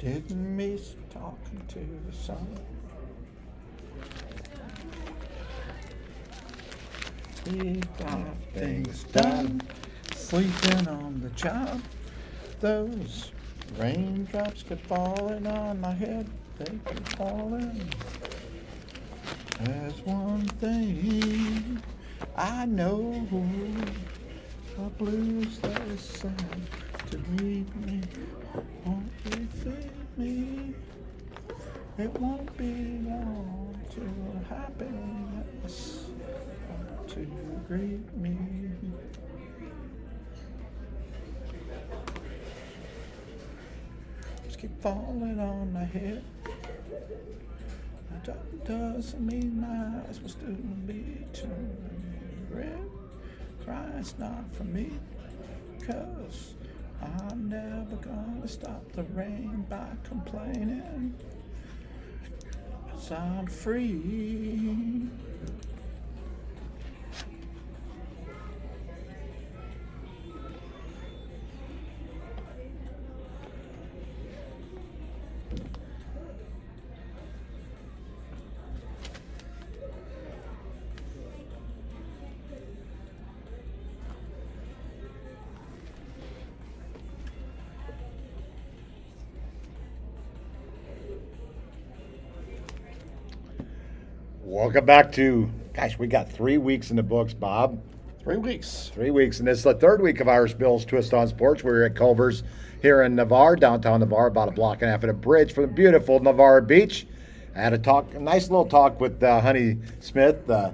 Didn't miss talking to the sun. He got things done, sleeping on the job. Those raindrops kept falling on my head. They keep falling. There's one thing I know. The blues that is sad to leave me won't defeat me. It won't be long till happiness comes to greet me. Just keep falling on my head. That doesn't mean my eyes will still be turning red. Crying's not for me, 'cause I'm never gonna stop the rain by complaining. 'Cause I'm free. Welcome back to, gosh, we got 3 weeks in the books, Bob. 3 weeks. 3 weeks, and this is the third week of Irish Bill's Twist on Sports. We're at Culver's here in Navarre, downtown Navarre, about a block and a half of the bridge from the beautiful Navarre Beach. I had a nice little talk with Honey Smith, her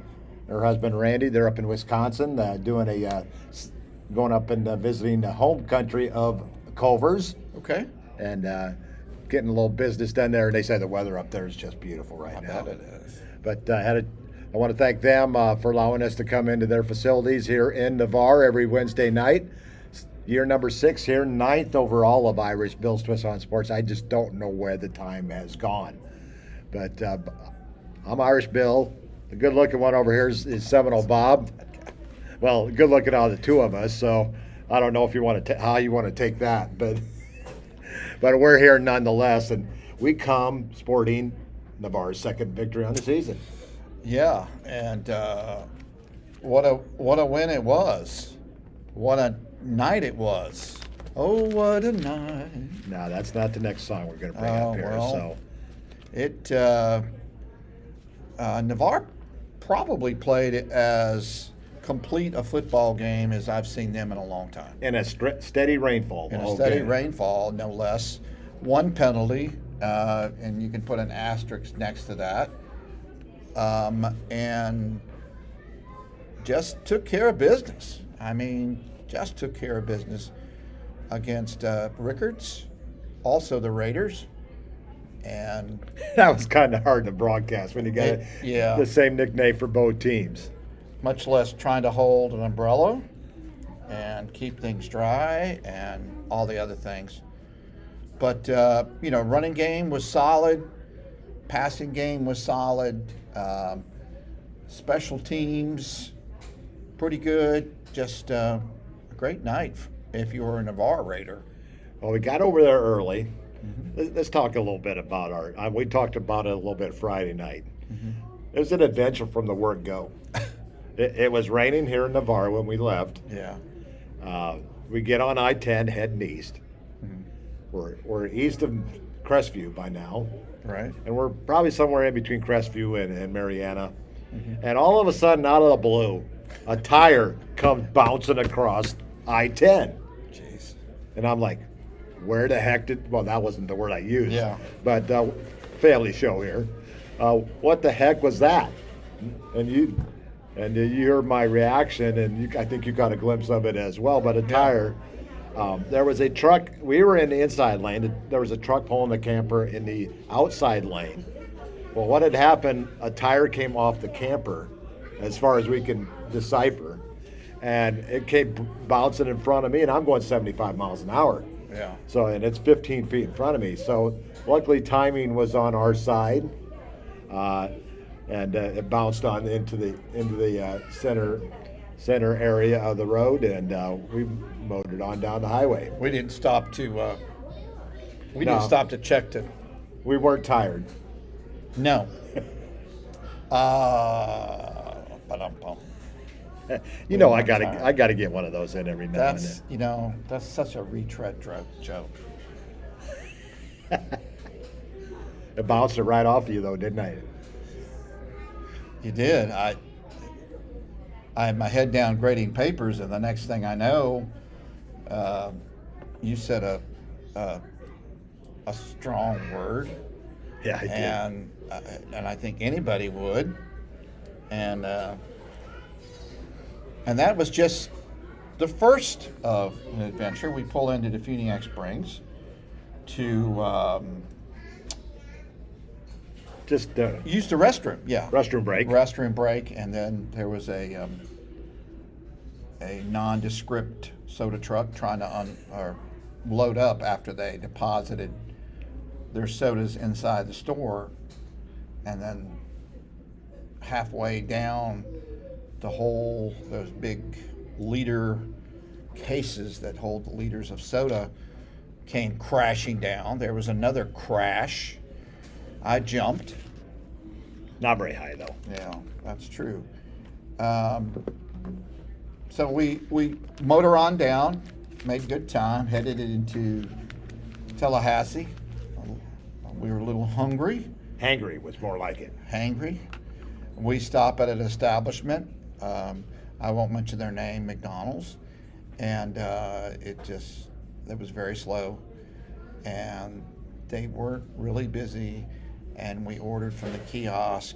husband Randy. They're up in Wisconsin, going up and visiting the home country of Culver's. Okay. And getting a little business done there. And they say the weather up there is just beautiful right I now. bet it is. But I want to thank them for allowing us to come into their facilities here in Navarre every Wednesday night. Year number 6 here, 9th overall of Irish Bill's Twist on Sports. I just don't know where the time has gone. But I'm Irish Bill. The good-looking one over here is Seminole Bob. Well, good-looking out of the two of us, so I don't know if you want to how you want to take that, but we're here nonetheless, and we come sporting Navarre's second victory on the season. Yeah, and what a win it was. What a night it was. Oh, what a night. No, that's not the next song we're going to bring up here. Well, Navarre probably played it as complete a football game as I've seen them in a long time. In a steady rainfall. In a steady rainfall, no less. One penalty, and you can put an asterisk next to that. And just took care of business. I mean, just took care of business against Rickards, also the Raiders. And that was kind of hard to broadcast when you got the same nickname for both teams. Much less trying to hold an umbrella and keep things dry and all the other things. But, running game was solid. Passing game was solid. Special teams, pretty good. Just a great night if you were a Navarre Raider. Well, we got over there early. Mm-hmm. Let's talk a little bit about we talked about it a little bit Friday night. Mm-hmm. It was an adventure from the word go. It was raining here in Navarre when we left. Yeah. We get on I-10 heading east. Mm-hmm. We're east of Crestview by now. Right. And we're probably somewhere in between Crestview and Mariana. Mm-hmm. And all of a sudden, out of the blue, a tire comes bouncing across I-10. Jeez. And I'm like, where the heck well, that wasn't the word I used. Yeah. But family show here. What the heck was that? And you heard my reaction, and I think you got a glimpse of it as well. But a tire, there was a truck. We were in the inside lane. There was a truck pulling the camper in the outside lane. Well, what had happened, a tire came off the camper, as far as we can decipher, and it came bouncing in front of me, and I'm going 75 miles an hour. Yeah. So, and it's 15 feet in front of me. So, luckily, timing was on our side. And it bounced on into the center area of the road, and we motored on down the highway. We didn't stop to We No. didn't stop to check to. We weren't tired. No. Ba-dum-bum. You know, I weren't gotta tired. get one of those in every now and That's that's such a retread joke. then. It bounced it right off you though, didn't I? You did. I had my head down grading papers, and the next thing I know, you said a strong word, Yeah, I did. and I think anybody would, and that was just the first of an adventure. We pull into Defuniak Springs to Just use the restroom. Yeah, restroom break. restroom break, and then there was a nondescript soda truck trying to load up after they deposited their sodas inside the store, and then halfway down those big liter cases that hold the liters of soda came crashing down. There was another crash. I jumped. Not very high though. Yeah, that's true. So we motor on down, made good time, headed into Tallahassee. We were a little hungry, Hangry was more like it. hangry. We stop at an establishment. I won't mention their name, McDonald's, and it was very slow, and they weren't really busy, and we ordered from the kiosk.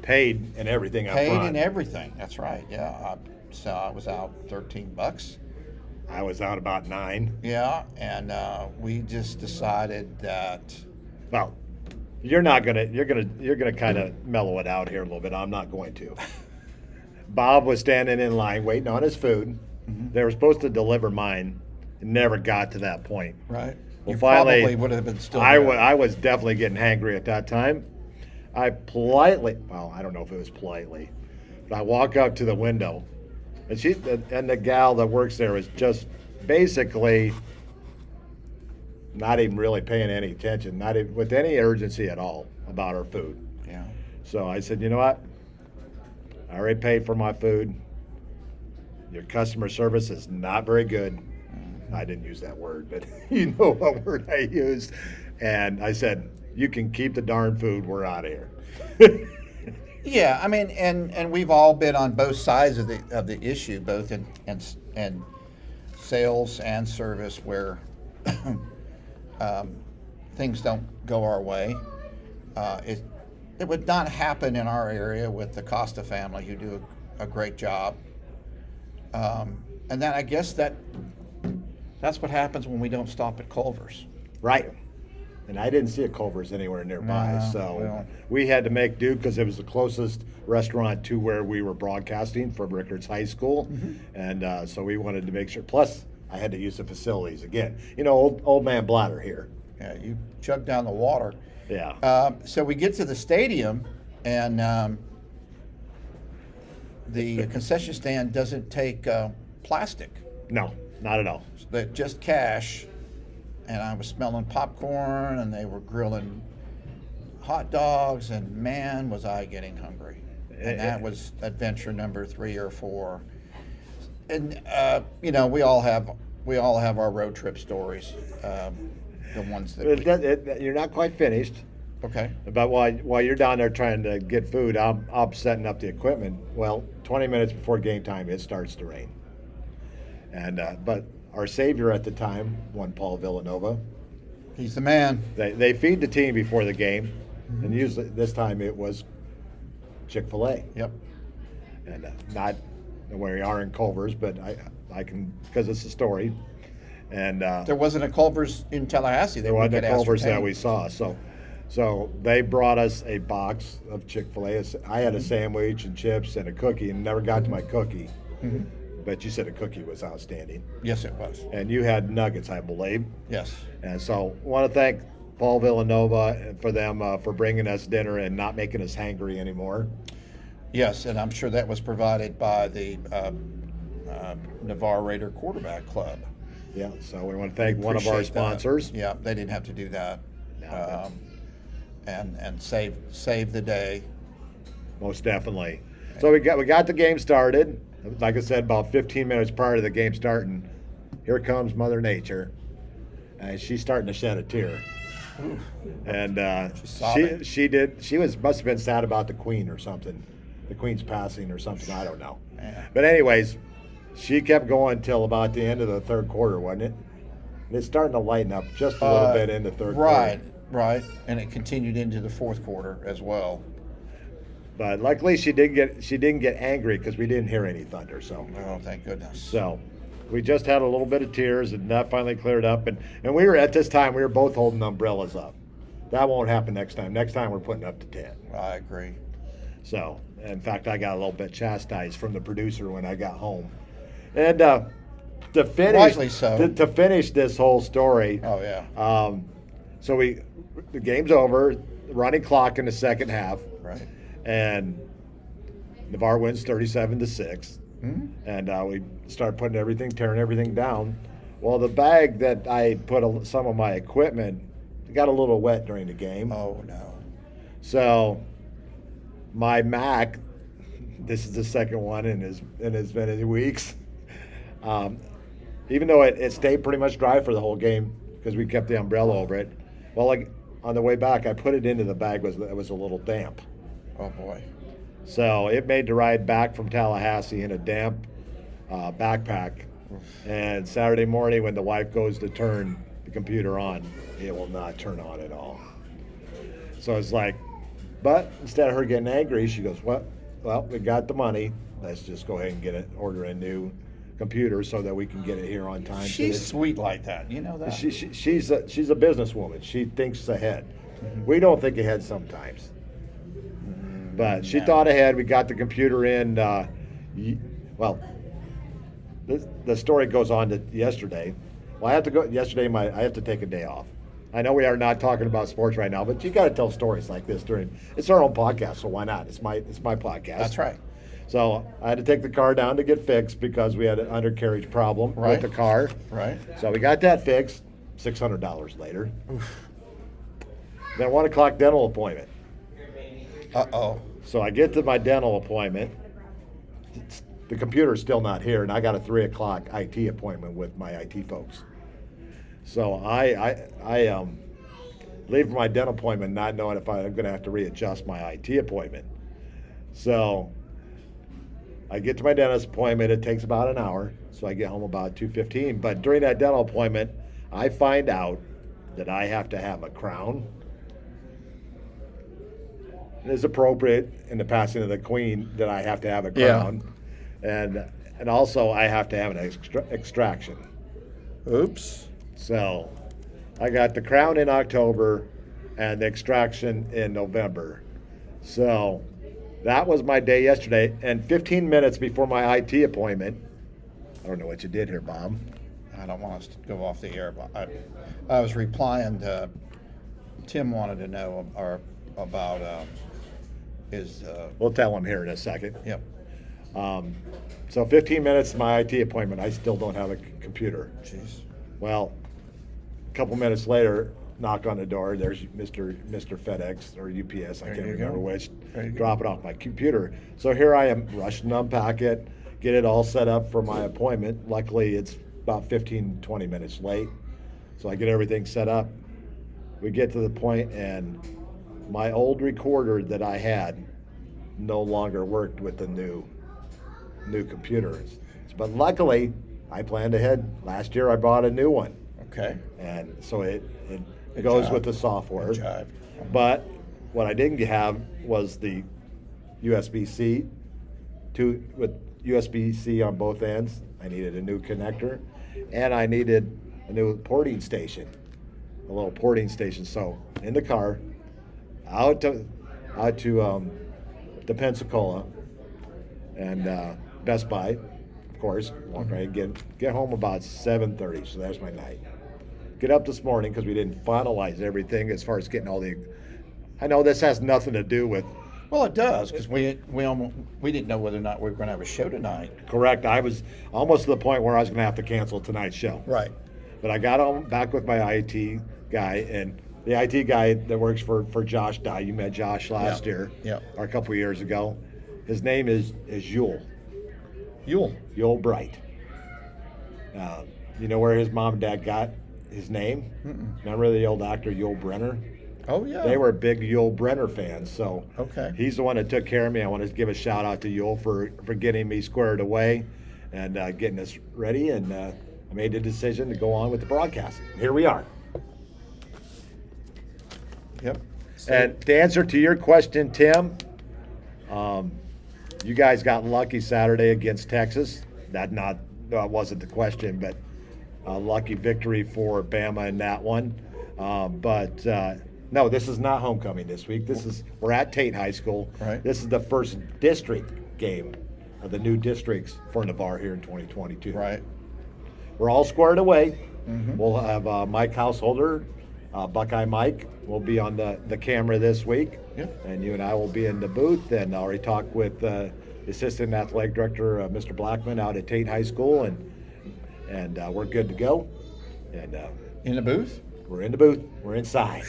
Paid and everything up Paid front. and everything. That's right. Yeah. So I was out $13. I was out about 9. Yeah, and we just decided that. Well, you're gonna kind of mellow it out here a little bit. I'm not going to. Bob was standing in line waiting on his food. Mm-hmm. They were supposed to deliver mine. It never got to that point. Right. Well, You finally, probably would have been still. I there. was definitely getting hangry at that time. I politely, well, I don't know if it was politely, but I walk up to the window, and the gal that works there is just basically not even really paying any attention, not even, with any urgency at all about her food. Yeah. So I said, you know what? I already paid for my food. Your customer service is not very good. I didn't use that word, but you know what word I used. And I said, you can keep the darn food. We're out of here. Yeah, I mean, and we've all been on both sides of the issue, both in sales and service, where things don't go our way. It would not happen in our area with the Costa family, who do a great job. And then I guess that's what happens when we don't stop at Culver's. Right. And I didn't see a Culver's anywhere nearby, No, so well. we had to make do because it was the closest restaurant to where we were broadcasting from Rickards High School, and so we wanted to make sure. Plus, I had to use the facilities again. You know, old man Bladder here. Yeah, you chug down the water. Yeah. So we get to the stadium, and the concession stand doesn't take plastic, No, not at all. just cash. And I was smelling popcorn, and they were grilling hot dogs, and man, was I getting hungry. And that was adventure number 3 or 4. And we all have our road trip stories, the ones that You're not quite finished. okay. But while you're down there trying to get food, I'm setting up the equipment. Well, 20 minutes before game time, it starts to rain. And but our savior at the time, one Paul Villanova, He's the man. they feed the team before the game, and usually this time it was Chick-fil-A. Yep. And not where we are in Culver's, but I can, because it's a story. And There wasn't a Culver's in Tallahassee. there wasn't a Culver's that we saw. So they brought us a box of Chick-fil-A. I had a sandwich and chips and a cookie, and never got to my cookie. But you said a cookie was outstanding. Yes, it was. And you had nuggets, I believe. Yes. And so I want to thank Paul Villanova for them for bringing us dinner and not making us hangry anymore. Yes, and I'm sure that was provided by the Navarre Raider Quarterback Club. Yeah, so we want to thank one of our Appreciate that. sponsors. Yeah, they didn't have to do that. No, And save the day. most definitely. So we got the game started. Like I said, about 15 minutes prior to the game starting, here comes Mother Nature, and she's starting to shed a tear. And She's sobbing. she must have been sad about the Queen or something, the Queen's passing or something. I don't know. Yeah. But anyways, she kept going till about the end of the third quarter, wasn't it? And it's starting to lighten up just a little bit in the third Right, quarter. right. And it continued into the fourth quarter as well. But luckily, she didn't get angry because we didn't hear any thunder. Oh, thank goodness. So we just had a little bit of tears, and that finally cleared up. And we were at this time we were both holding umbrellas up. That won't happen next time. Next time we're putting up to 10. I agree. So in fact, I got a little bit chastised from the producer when I got home. And to finish, Rightly so. to finish this whole story, Oh, yeah. so the game's over, running clock in the second half, Right. and Navarre wins 37-6. Hmm? And we started tearing everything down. Well, the bag that I put some of my equipment got a little wet during the game. Oh, no. So my Mac, this is the second one and has been in weeks. Even though it stayed pretty much dry for the whole game because we kept the umbrella over it. Well, like on the way back, I put it into the bag. It was a little damp. Oh, boy. So it made the ride back from Tallahassee in a damp backpack. And Saturday morning when the wife goes to turn the computer on, it will not turn on at all. So it's like, but instead of her getting angry, she goes, well, we got the money. Let's just go ahead and order a new computer so that we can get it here on time. She's sweet like that. You know that? She's a businesswoman. She thinks ahead. We don't think ahead sometimes. But she No. thought ahead. We got the computer in. Well, the story goes on to yesterday. Well, I have to go yesterday. I have to take a day off. I know we are not talking about sports right now, but you got to tell stories like this it's our own podcast, so why not? It's my podcast. That's right. So I had to take the car down to get fixed because we had an undercarriage problem Right. with the car. Right. So we got that fixed. $600 later. Then 1 o'clock dental appointment. Uh-oh. So I get to my dental appointment. The computer's still not here, and I got a 3 o'clock IT appointment with my IT folks. So I leave for my dental appointment not knowing if I'm going to have to readjust my IT appointment. So I get to my dentist appointment. It takes about an hour, so I get home about 2:15. But during that dental appointment, I find out that I have to have a crown. It is appropriate in the passing of the Queen that I have to have a crown, and also I have to have an extraction. Oops. So I got the crown in October and the extraction in November. So that was my day yesterday. And 15 minutes before my IT appointment, I don't know what you did here, Bob. I don't want us to go off the air, but I was replying to Tim wanted to know about his. We'll tell him here in a second. Yep. So 15 minutes to my IT appointment, I still don't have a computer. Jeez. Well, a couple minutes later, knock on the door. There's Mr. FedEx or UPS, I There can't you remember go. which, There you go. dropping off my computer. So here I am, rushing to unpack it, get it all set up for my appointment. Luckily, it's about 15, 20 minutes late. So I get everything set up. We get to the point, and my old recorder that I had no longer worked with the new computer. But luckily, I planned ahead. Last year, I bought a new one. Okay. And so it Good goes job. with the software. Good job. But what I didn't have was the USB-C with USB-C on both ends. I needed a new connector, and I needed a new porting station, a little porting station. So in the car, out to Pensacola and Best Buy, of course. Walk right, get home about 7:30. So that's my night. Get up this morning because we didn't finalize everything as far as getting all the. I know this has nothing to do with Well, it does because we didn't know whether or not we were going to have a show tonight. Correct. I was almost to the point where I was going to have to cancel tonight's show. Right. But I got on back with my IT guy, and the IT guy that works for Josh Dye. You met Josh last year, or a couple of years ago. His name is Yule. Yule Bright. You know where his mom and dad got his name? Remember the old actor Yul Brynner? Oh, yeah. They were big Yul Brynner fans, so Okay. he's the one that took care of me. I want to give a shout out to Yul for getting me squared away and getting us ready, and I made the decision to go on with the broadcast. Here we are. Yep. And to answer to your question, Tim, you guys got lucky Saturday against Texas. That wasn't the question, but a lucky victory for Bama in that one. But no, this is not homecoming this week. We're at Tate High School. Right. This is the first district game of the new districts for Navarre here in 2022. Right. We're all squared away. We'll have Mike Householder, Buckeye Mike, will be on the camera this week. Yep. And you and I will be in the booth. And I already talked with the Assistant Athletic Director, Mr. Blackman, out at Tate High School. And we're good to go. And In the booth? we're in the booth. We're inside.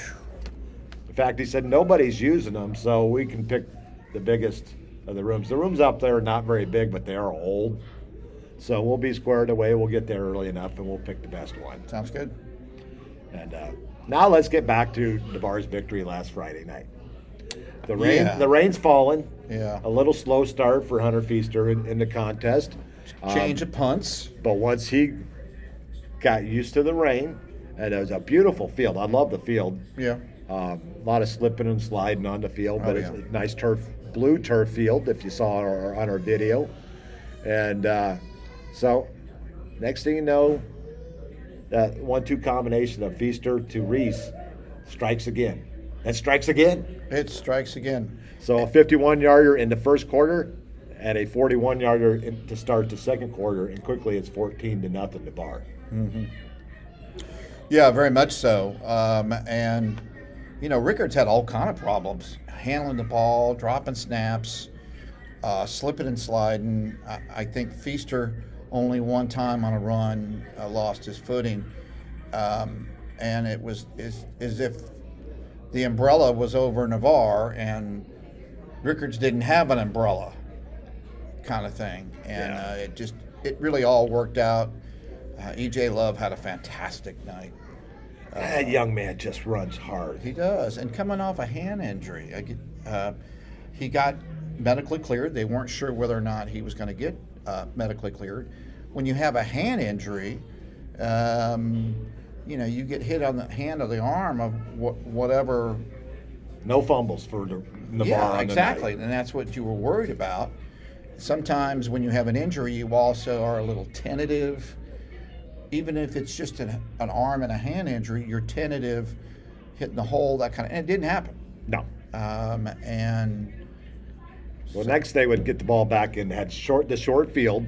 In fact, he said nobody's using them, so we can pick the biggest of the rooms. The rooms up there are not very big, but they are old. So we'll be squared away. We'll get there early enough, and we'll pick the best one. Sounds good. And now let's get back to Navarre's victory last Friday night. The rain's fallen. Yeah. A little slow start for Hunter Feaster in the contest. Change of punts. But once he got used to the rain, and it was a beautiful field. I love the field. Yeah. A lot of slipping and sliding on the field, but it's yeah. a nice blue turf field, if you saw on our video. And so next thing you know, that 1-2 combination of Feaster to Reese strikes again. And strikes again. It strikes again. So a 51-yarder in the first quarter and a 41-yarder to start the second quarter, and quickly it's 14-0 Navarre. Yeah, very much so. And, Rickard's had all kind of problems. Handling the ball, dropping snaps, slipping and sliding. I think Feaster only one time on a run lost his footing. And it was as if the umbrella was over Navarre and Rickards didn't have an umbrella kind of thing. And it really all worked out. E.J. Love had a fantastic night. That young man just runs hard. He does. And coming off a hand injury, he got medically cleared. They weren't sure whether or not he was going to get medically cleared. When you have a hand injury, you get hit on the hand or the arm of whatever. No fumbles for Navarre. Yeah, exactly. And that's what you were worried about. Sometimes when you have an injury, you also are a little tentative. Even if it's just an arm and a hand injury, you're tentative, hitting the hole, that kind of. And it didn't happen. No. Next they would get the ball back and had the short field,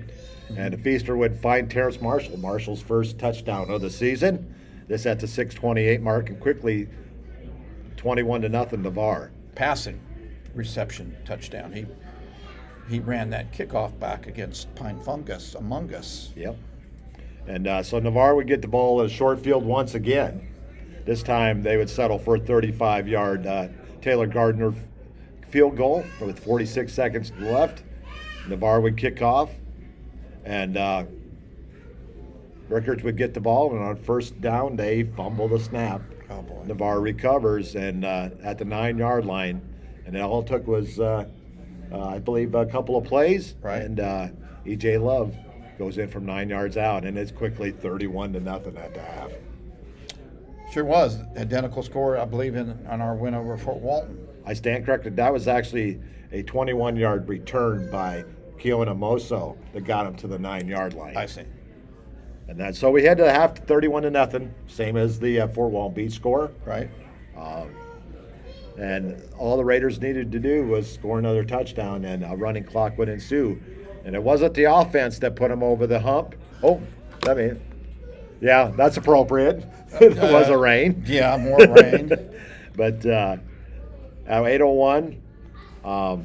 and the Feaster would find Terrence Marshall. Marshall's first touchdown of the season. This at the 6:28 mark, and quickly 21-0 Navarre. Passing reception touchdown. He ran that kickoff back against Pine Fungus among us. Yep. And so Navarre would get the ball at a short field once again. This time they would settle for a 35-yard Taylor Gardner field goal with 46 seconds left. Navarre would kick off, and Rickards would get the ball, and on first down they fumble the snap. Oh, boy. Navarre recovers, and at the 9-yard line, and all it took was, I believe, a couple of plays, right. And E.J. Love goes in from 9 yards out, and it's quickly 31-0 at the half. Sure was. Identical score, I believe, on our win over Fort Walton. I stand corrected. That was actually a 21-yard return by Keona Moso that got him to the 9-yard line. I see. And so we head to the half, 31-0, same as the Fort Walton Beach score. Right. And all the Raiders needed to do was score another touchdown, and a running clock would ensue. And it wasn't the offense that put them over the hump. Yeah, that's appropriate. It was a rain. Yeah, more rain. But at 8:01, A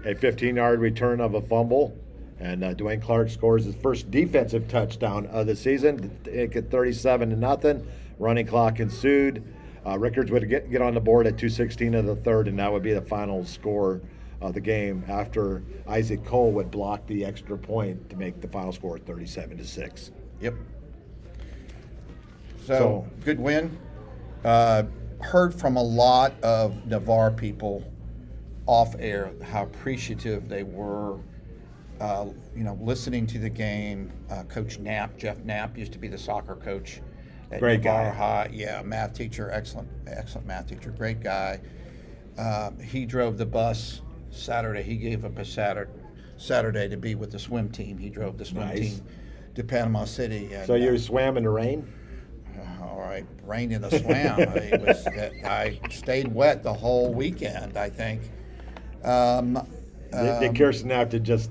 15-yard return of a fumble, and Dwayne Clark scores his first defensive touchdown of the season. It get 37-0. Running clock ensued. Rickards would get on the board at 2:16 of the third, and that would be the final score of the game after Isaac Cole would block the extra point to make the final score 37-6. Yep. So good win. Heard from a lot of Navarre people off air how appreciative they were. Listening to the game. Coach Knapp, Jeff Knapp, used to be the soccer coach at Great Navarre guy. High. Yeah, math teacher, excellent math teacher, great guy. He drove the bus Saturday. He gave up a Saturday to be with the swim team. He drove the swim Nice. team to Panama City. And, So you swam in the rain? all right, rain in the swam. I stayed wet the whole weekend, I think. Did Kirsten have to just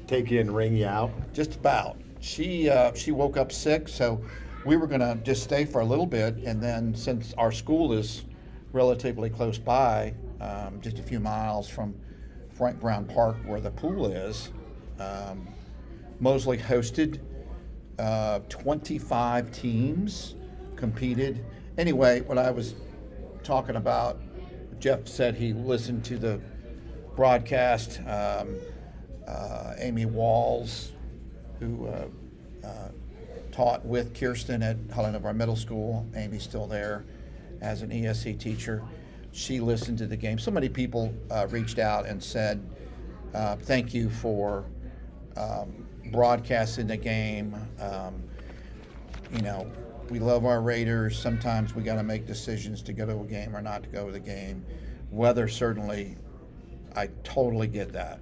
take you and wring you out? Just about. She woke up sick, so we were going to just stay for a little bit, and then since our school is relatively close by, just a few miles from Frank Brown Park where the pool is, Mosley hosted 25 teams competed. Anyway, what I was talking about, Jeff said he listened to the broadcast. Amy Walls, who taught with Kirsten at Helena Bar Middle School. Amy's still there as an ESC teacher. She listened to the game. So many people reached out and said, thank you for broadcasting the game. We love our Raiders. Sometimes we got to make decisions to go to a game or not to go to the game. Weather, certainly, I totally get that.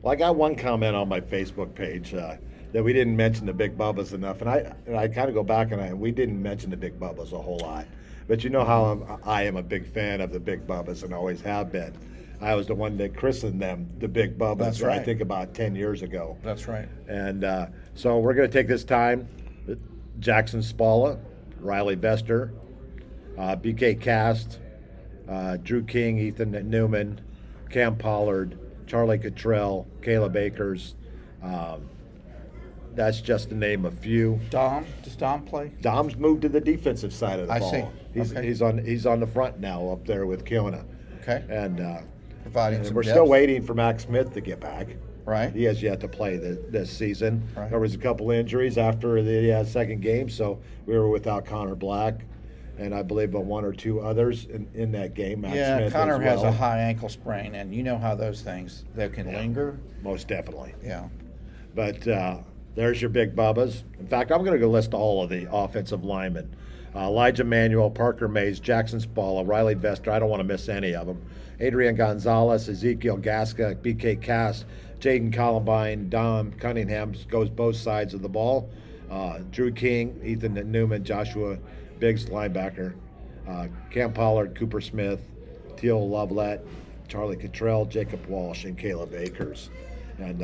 Well, I got one comment on my Facebook page that we didn't mention the Big Bubbas enough, and I kind of go back and we didn't mention the Big Bubbas a whole lot. But you know how I am a big fan of the Big Bubbas and always have been. I was the one that christened them the Big Bubbas. That's right. I think about 10 years ago. That's right. And so we're going to take this time. Jackson Spalla, Riley Vester, BK Cast, Drew King, Ethan Newman, Cam Pollard, Charlie Cottrell, Caleb Akers. That's just to name a few. Dom, does Dom play? Dom's moved to the defensive side of the I ball. see. He's, Okay. he's on the front now up there with Kiona. Okay. And Providing some we're depth. still waiting for Max Smith to get back. Right. He has yet to play this season. Right. There was a couple injuries after the second game, so we were without Connor Black, and I believe one or two others in that game. Max Yeah, Smith Connor as has a well. high ankle sprain, and you know how those things, they can linger. Most definitely. Yeah. But there's your Big Bubbas. In fact, I'm going to go list all of the offensive linemen. Elijah Manuel, Parker Mays, Jackson Spalla, Riley Vester. I don't want to miss any of them. Adrian Gonzalez, Ezekiel Gasca, BK Cass, Jaden Columbine, Dom Cunningham goes both sides of the ball. Drew King, Ethan Newman, Joshua Biggs, linebacker. Cam Pollard, Cooper Smith, Teal Lovelet, Charlie Cottrell, Jacob Walsh, and Caleb Akers. And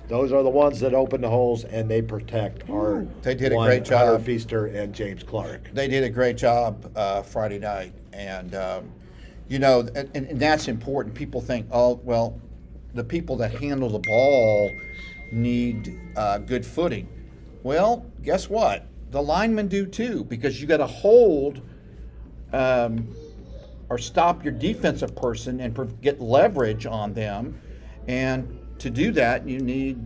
those are the ones that open the holes and they protect our They did a one, great job. Hunter Feaster and James Clark. They did a great job Friday night, and and that's important. People think, oh, well, the people that handle the ball need good footing. Well, guess what? The linemen do too, because you got to hold or stop your defensive person and get leverage on them, and to do that, you need.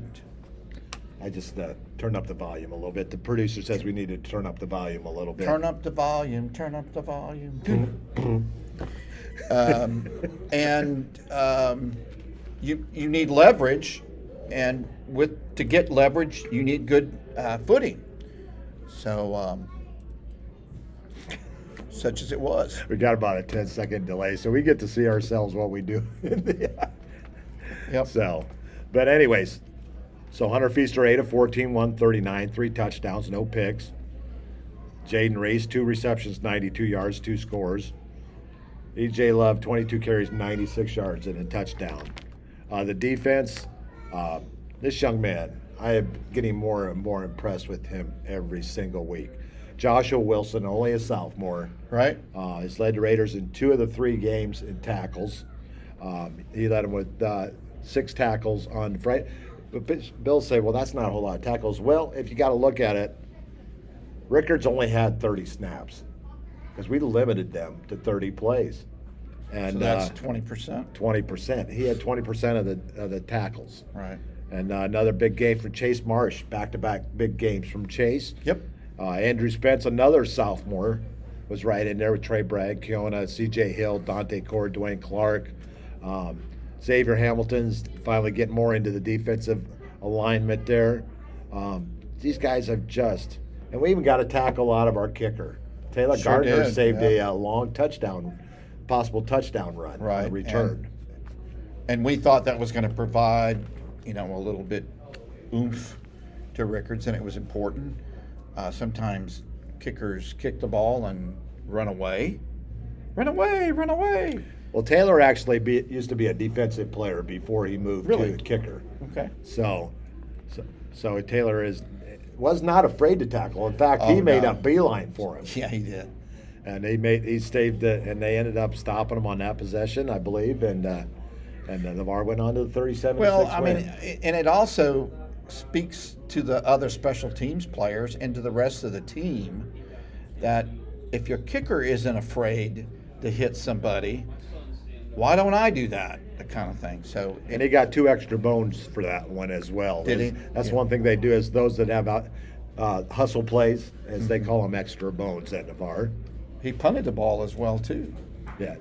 I just turned up the volume a little bit. The producer says we need to turn up the volume a little bit. Turn up the volume, turn up the volume. You need leverage, and to get leverage, you need good footing. So, such as it was. We got about a 10-second delay, so we get to see ourselves what we do. Yep. So, but anyways, so Hunter Feaster 8 of 14, 139, 3 touchdowns, no picks. Jaden Reese 2 receptions, 92 yards, 2 scores. EJ Love 22 carries, 96 yards, and a touchdown. The defense, this young man, I am getting more and more impressed with him every single week. Joshua Wilson, only a sophomore, Right? has led the Raiders in 2 of the 3 games in tackles. He led them with 6 tackles on Friday. But Bill say, well, that's not a whole lot of tackles. Well, if you got to look at it, Rickards only had 30 snaps because we limited them to 30 plays. And So that's 20%. 20%. He had 20% of the tackles. Right. And another big game for Chase Marsh, back-to-back big games from Chase. Yep. Andrew Spence, another sophomore, was right in there with Trey Bragg, Keona, C.J. Hill, Dante Cord, Dwayne Clark. Xavier Hamilton's finally getting more into the defensive alignment there. These guys have just, and we even got a tackle out of our kicker. Taylor Sure Gardner did, saved yeah. a long possible touchdown run on Right. the return. And we thought that was going to provide, a little bit oomph to Rickards, and it was important. Sometimes kickers kick the ball and run away. Run away, run away. Well, Taylor actually used to be a defensive player before he moved Really? to kicker. Okay. So Taylor was not afraid to tackle. In fact, he made a beeline for him, Yeah, he did. and he saved it, and they ended up stopping him on that possession, I believe, and Navarre went on to the 37-6 Well, win. and it also speaks to the other special teams players and to the rest of the team that if your kicker isn't afraid to hit somebody, why don't I do that? That kind of thing. So, And he got 2 extra bones for that one as well. Did he? That's Yeah. one thing they do is those that have hustle plays, as Mm-hmm. they call them, extra bones at Navarre. he punted the ball as well too. Yeah,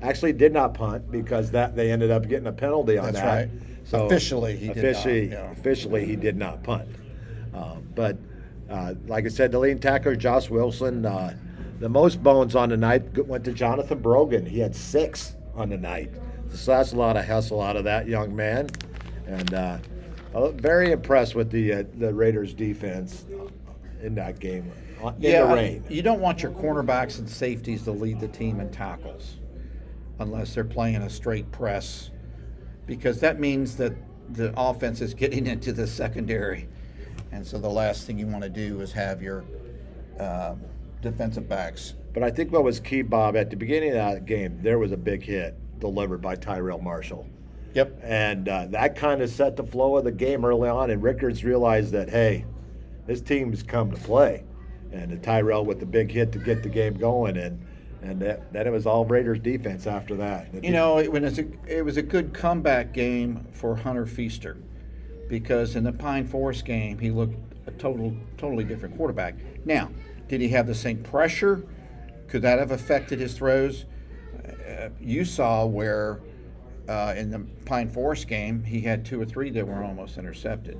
actually did not punt because they ended up getting a penalty on That's that. right. So Officially, he did not, yeah. Officially, he did not punt. But like I said, the leading tackler, Josh Wilson, the most bones on the night went to Jonathan Brogan. He had 6 on the night. So that's a lot of hustle out of that young man, and very impressed with the Raiders defense in that game. In the rain. You don't want your cornerbacks and safeties to lead the team in tackles unless they're playing a straight press, because that means that the offense is getting into the secondary. And so the last thing you want to do is have your defensive backs. But I think what was key, Bob, at the beginning of that game, there was a big hit delivered by Tyrell Marshall. Yep. And that kind of set the flow of the game early on, and Rickards realized that, hey, this team's come to play. And Tyrell with the big hit to get the game going, and then it was all Raiders defense after that. It was a good comeback game for Hunter Feaster, because in the Pine Forest game he looked a totally different quarterback. Now, did he have the same pressure? Could that have affected his throws? You saw where in the Pine Forest game he had 2 or 3 that were almost intercepted.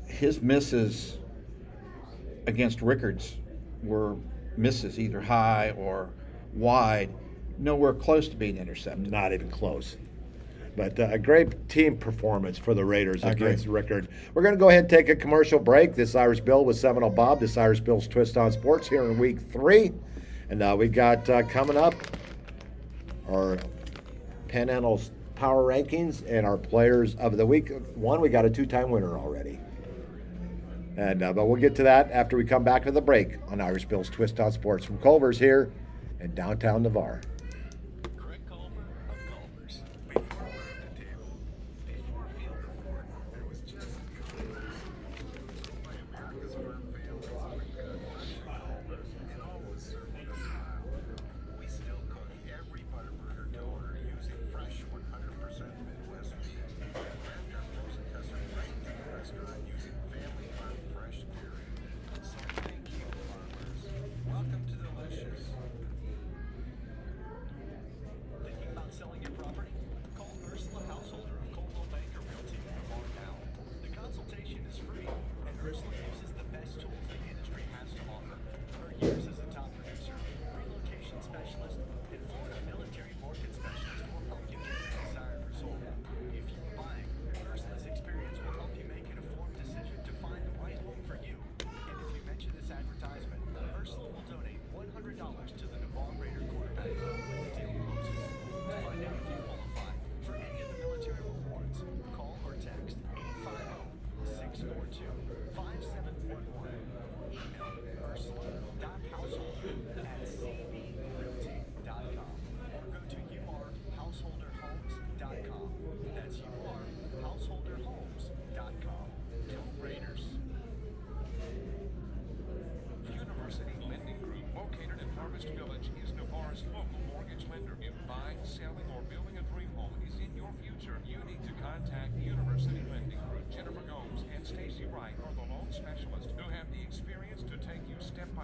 His misses against Rickards were misses, either high or wide, nowhere close to being intercepted. Not even close. But a great team performance for the Raiders against Rickard. We're going to go ahead and take a commercial break. This Irish Bill with Seminole Bob. This Irish Bill's Twist on Sports here in week 3. And we got coming up our Panhandle's Power Rankings and our Players of the Week. We got a 2-time winner already. And but we'll get to that after we come back to the break on Irish Bill's Twist on Sports from Culver's here in downtown Navarre. Craig Culver of Culver's. Before we're at the table, before Field of Fort, there was just by America's firm families with good, fresh Culver's, and always served with a smile. We still cook every Butterburger to order using fresh 100% Midwest beef, and wrapped our frozen custard right into the restaurant using family farm fresh dairy. So thank you, farmers. Welcome to Delicious.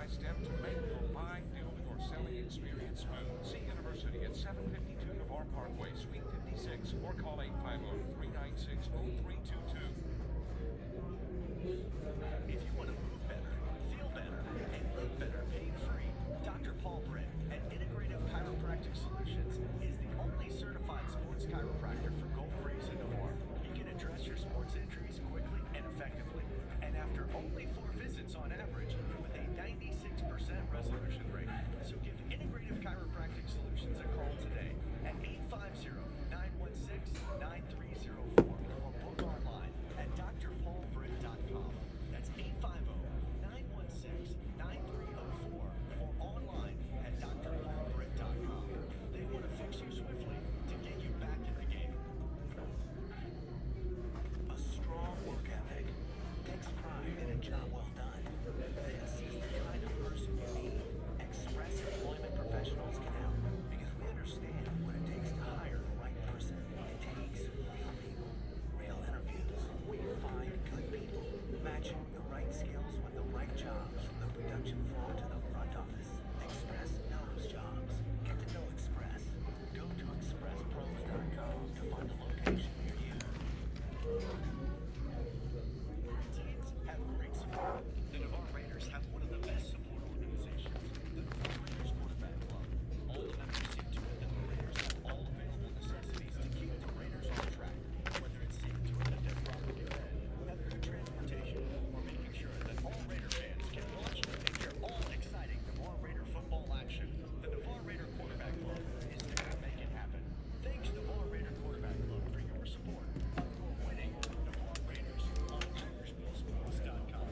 step to make your buying, dealing, or selling experience smooth. See University at 752 Navarre Parkway, Suite 56, or call 850-396-0322. If you want to move better, feel better, and live better pain-free, Dr. Paul Britt at Integrative Chiropractic Solutions is the only certified sports chiropractor for Gulf Breeze and Navarre. He can address your sports injuries quickly and effectively, and after only 4 visits on average, with a 96% resolution rate. So give Integrative Chiropractic Solutions a call today at 850-916-9304 or book online at drpaulbritt.com. That's 850-916-9304 or online at drpaulbritt.com. They want to fix you swiftly to get you back in the game. A strong work ethic takes pride in a job well done. This is the kind of person you need. Express Employment Professionals can help because we understand what it takes to hire the right person. It takes real people, real interviews. We find good people, matching the right skills with the right jobs from the production floor to the front office. Express knows jobs. Get to know Express. Go to expresspros.com to find a location near you. Teams have great support. The Navarre Raiders have one of the best support organizations, the Navarre Raiders Quarterback Club. All the members see to it that the Raiders have all available necessities to keep the Raiders on track, whether it's seeing to it that their property fed, having good transportation, or making sure that all Raider fans can watch and hear all exciting Navarre Raider football action. The Navarre Raider Quarterback Club is there to make it happen. Thanks, Navarre Raider Quarterback Club, for your support of your winning Navarre Raiders on IrishBillSports.com.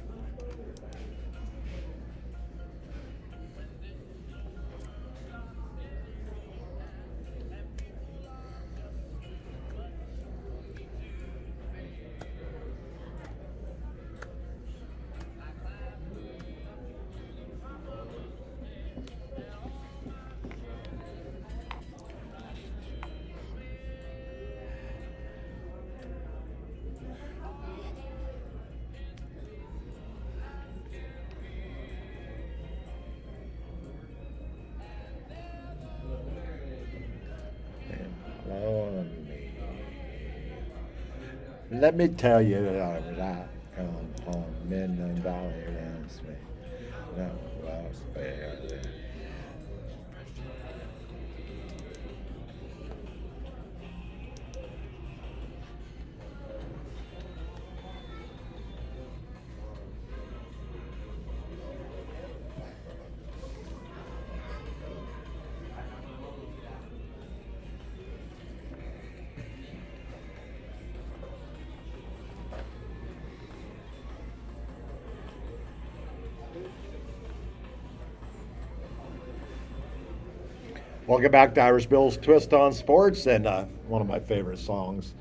Let me tell you that I come from Minden Valley down Smith. No, well, there. Welcome back to Irish Bill's Twist on Sports, and one of my favorite songs.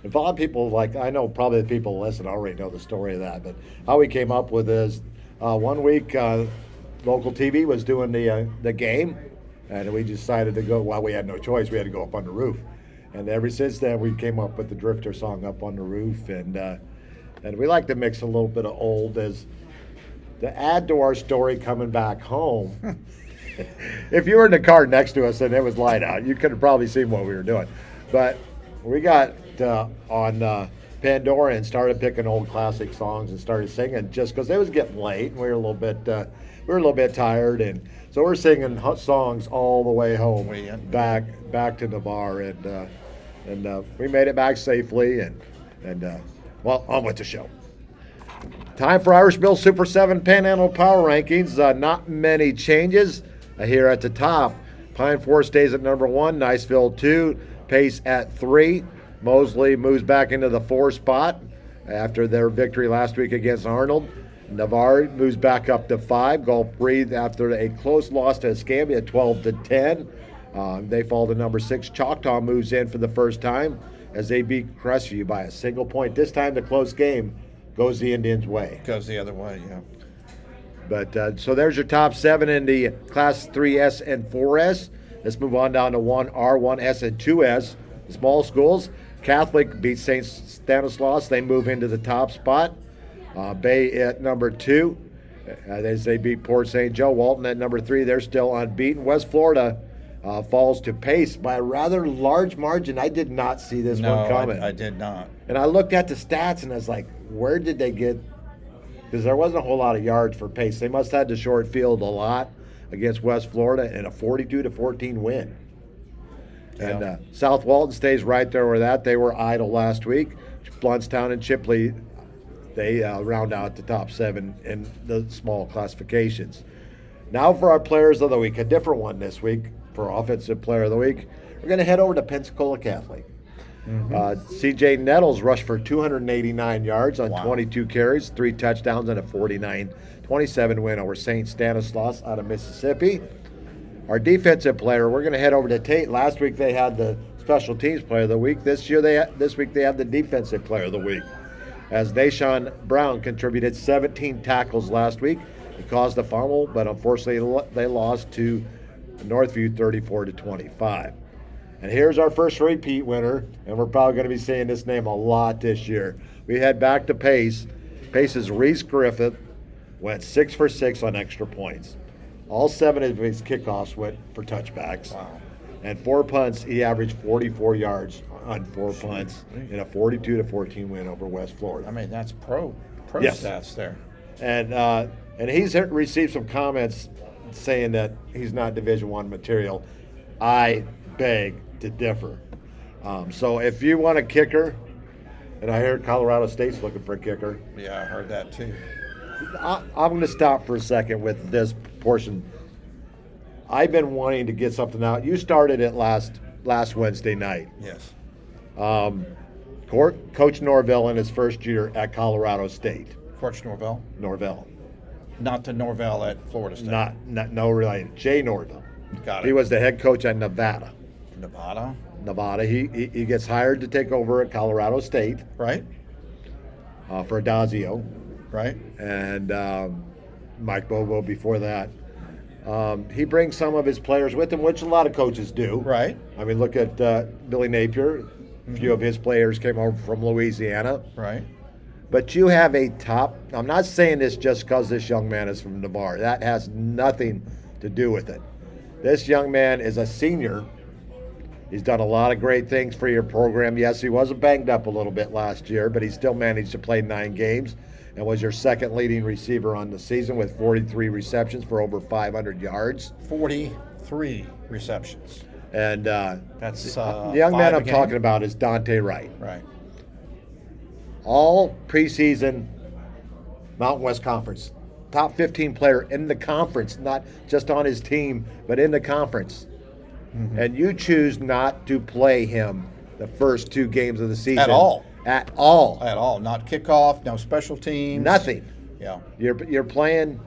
If a lot of people, like, I know probably the people who listen already know the story of that, but how we came up with this, one week local TV was doing the game, and we decided to go, well, we had no choice, we had to go up on the roof. And ever since then, we came up with the Drifter song, Up on the Roof, and we like to mix a little bit of old as to add to our story coming back home. If you were in the car next to us and it was light out, you could have probably seen what we were doing. But we got on Pandora and started picking old classic songs and started singing just because it was getting late and we were a little bit tired, and so we're singing songs all the way home, back to Navarre, and we made it back safely, and well, on with the show. Time for Irish Bill Super 7 Panhandle Power Rankings. Not many changes here at the top. Pine Forest stays at number 1, Niceville 2, Pace at 3. Mosley moves back into the 4 spot after their victory last week against Arnold. Navarre moves back up to 5. Gulf Breeze after a close loss to Escambia, 12-10. They fall to number 6. Choctaw moves in for the first time as they beat Crestview by a single point. This time the close game goes the Indians' way. Goes the other way, yeah. But so there's your top 7 in the Class 3S and 4S. Let's move on down to 1R, 1S, and 2S. Small schools. Catholic beats St. Stanislaus. They move into the top spot. Bay at number 2. As they beat Port St. Joe. Walton at number 3, they're still unbeaten. West Florida falls to Pace by a rather large margin. I did not see this one coming. I did not. And I looked at the stats and I was like, where did they get? Because there wasn't a whole lot of yards for Pace. They must have had to short field a lot against West Florida in a 42-14 win. Yeah. And South Walton stays right there with that. They were idle last week. Bluntstown and Chipley, they round out the top 7 in the small classifications. Now for our players of the week, a different one this week for offensive player of the week. We're going to head over to Pensacola Catholic. C.J. Nettles rushed for 289 yards on 22 carries, 3 touchdowns, and a 49-27 win over St. Stanislaus out of Mississippi. Our defensive player, we're going to head over to Tate. Last week they had the special teams player of the week. This week they have the defensive player of the week. As Deshaun Brown contributed 17 tackles last week. He caused a fumble, but unfortunately they lost to Northview 34-25. And here's our first repeat winner, and we're probably going to be saying this name a lot this year. We head back to Pace. Pace's Reese Griffith went 6 for 6 on extra points. All 7 of his kickoffs went for touchbacks. Wow. And 4 punts, he averaged 44 yards on 4 punts in a 42-14 win over West Florida. I mean, that's pro Yes. stats there. And he's received some comments saying that he's not Division I material. I beg to differ. So if you want a kicker, and I heard Colorado State's looking for a kicker, Yeah, I heard that too. I'm going to stop for a second with this portion. I've been wanting to get something out. You started it last Wednesday night. Yes. Coach Norvell in his first year at Colorado State. Coach Norvell. Norvell. Not the Norvell at Florida State. No related. Jay Norvell. Got it. He was the head coach at Nevada. Nevada. He gets hired to take over at Colorado State Right? for Adazio Right? and Mike Bobo before that. He brings some of his players with him, which a lot of coaches do. Right. I mean, look at Billy Napier. A few of his players came over from Louisiana. Right. But you have a top. I'm not saying this just because this young man is from Navarre. That has nothing to do with it. This young man is a senior. He's done a lot of great things for your program. Yes, he was banged up a little bit last year, but he still managed to play 9 games and was your second leading receiver on the season with 43 receptions for over 500 yards. 43 receptions. And That's the young man 5 a I'm game? talking about is Dante Wright. Right. All preseason Mountain West Conference. Top 15 player in the conference, not just on his team, but in the conference. And you choose not to play him the first 2 games of the season. At all. At all. At all. Not kickoff, no special teams. Nothing. Yeah. You're playing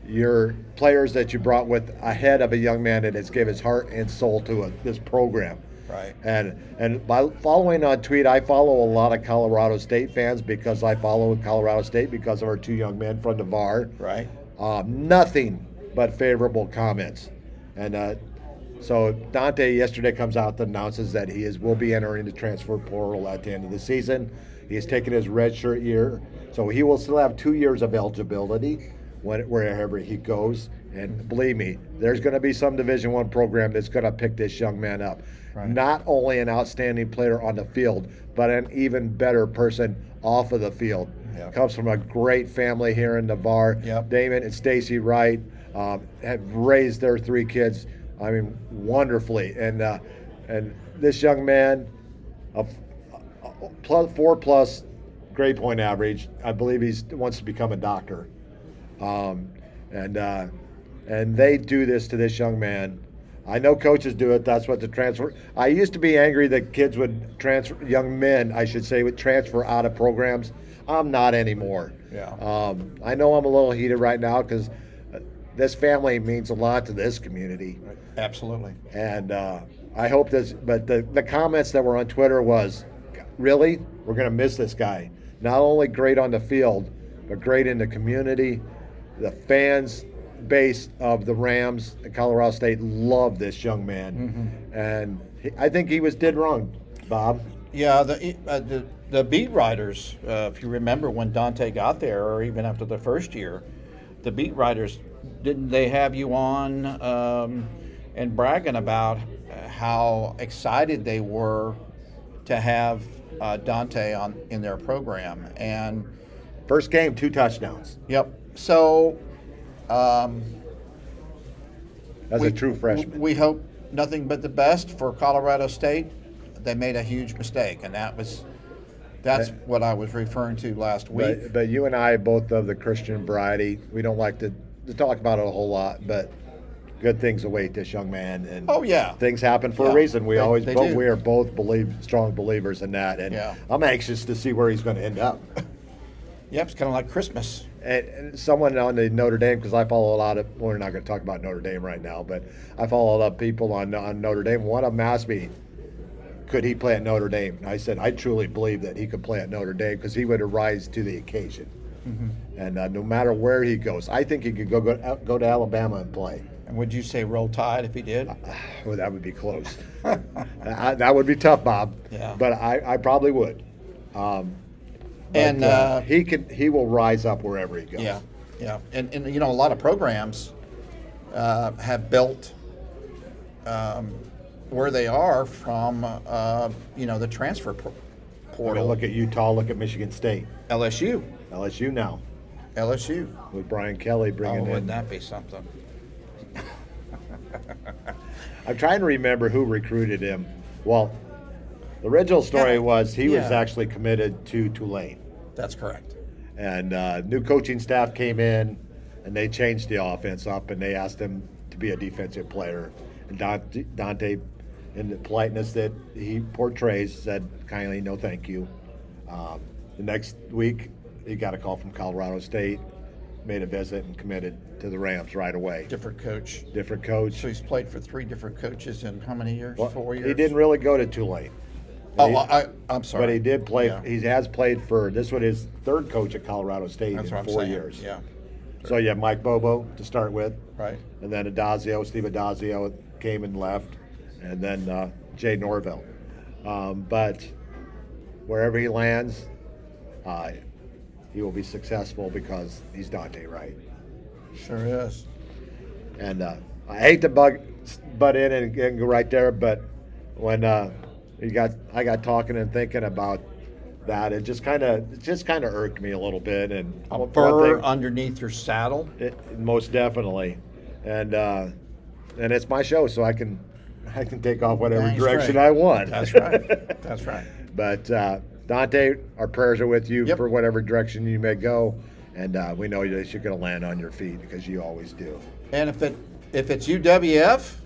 your players that you brought with ahead of a young man that has given his heart and soul to this program. Right. And by following on tweet, I follow a lot of Colorado State fans because I follow Colorado State because of our 2 young men from Navarre. Right. Nothing but favorable comments. And so Dante yesterday comes out and announces that will be entering the transfer portal at the end of the season. He has taken his redshirt year, so he will still have 2 years of eligibility wherever he goes. And believe me, there's going to be some Division I program that's going to pick this young man up. Right. Not only an outstanding player on the field, but an even better person off of the field. Yep. Comes from a great family here in Navarre. Yep. Damon and Stacy Wright have raised their 3 kids, I mean, wonderfully. And this young man, a 4+ grade point average. I believe he wants to become a doctor. And they do this to this young man. I know coaches do it. That's what the transfer. I used to be angry that kids would transfer, young men, I should say, would transfer out of programs. I'm not anymore. Yeah. I know I'm a little heated right now because this family means a lot to this community. Absolutely. And I hope this, but the comments that were on Twitter was, really? We're going to miss this guy. Not only great on the field, but great in the community. The fans base of the Rams at Colorado State love this young man. And I think he was dead wrong, Bob. Yeah, the beat writers, if you remember when Dante got there, or even after the first year, the beat writers, didn't they have you on and bragging about how excited they were to have Dante in their program? And First game, 2 touchdowns. yep. So As a true freshman. we hope nothing but the best for Colorado State. They made a huge mistake, and that's what I was referring to last week. But you and I, both of the Christian variety, we don't like to talk about it a whole lot, but good things await this young man. And Oh, yeah. things happen for Yeah, a reason. We they do. we are both strong believers in that, and Yeah. I'm anxious to see where he's going to end up. Yep, it's kind of like Christmas. And someone on the Notre Dame, because I follow a lot of, we're not going to talk about Notre Dame right now, but I follow a lot of people on Notre Dame. One of them asked me, could he play at Notre Dame? And I said, I truly believe that he could play at Notre Dame because he would rise to the occasion. And no matter where he goes, I think he could go to Alabama and play. And would you say roll tide if he did? Well, that would be close. That would be tough, Bob. Yeah. But I probably would. And he will rise up wherever he goes. yeah, yeah, and you know, a lot of programs have built where they are from you know, the transfer I mean, portal. look at Utah. Look at Michigan State. LSU, LSU now LSU. with Brian Kelly Oh, bringing wouldn't in. that be something? I'm trying to remember who recruited him. Well, the original story Yeah. was he was Yeah. actually committed to Tulane. That's correct. And new coaching staff came in, and they changed the offense up, and they asked him to be a defensive player. And Dante, in the politeness that he portrays, said kindly, "No, thank you." The next week, he got a call from Colorado State, made a visit, and committed to the Rams right away. Different coach. Different coach. So he's played for 3 different coaches in how many years? Well, 4 years. he didn't really go to Tulane. Oh, He- I'm sorry. But he did play. Yeah. He has played for. This was his 3rd coach at Colorado State That's in what I'm 4 saying. years. Yeah. So you have Mike Bobo to start with, Right. and then Steve Adazio came and left, and then Jay Norville. But wherever he lands, he will be successful because he's Dante Wright. Sure is. And I hate to butt in and go right there, but when I got talking and thinking about that, it just kind of irked me a little bit. And A one burr thing- underneath your saddle. most definitely, and it's my show, so I can take off whatever That's direction right. I want. That's right. That's right. But Dante, our prayers are with you Yep. for whatever direction you may go, and we know that you're going to land on your feet because you always do. And if it's UWF,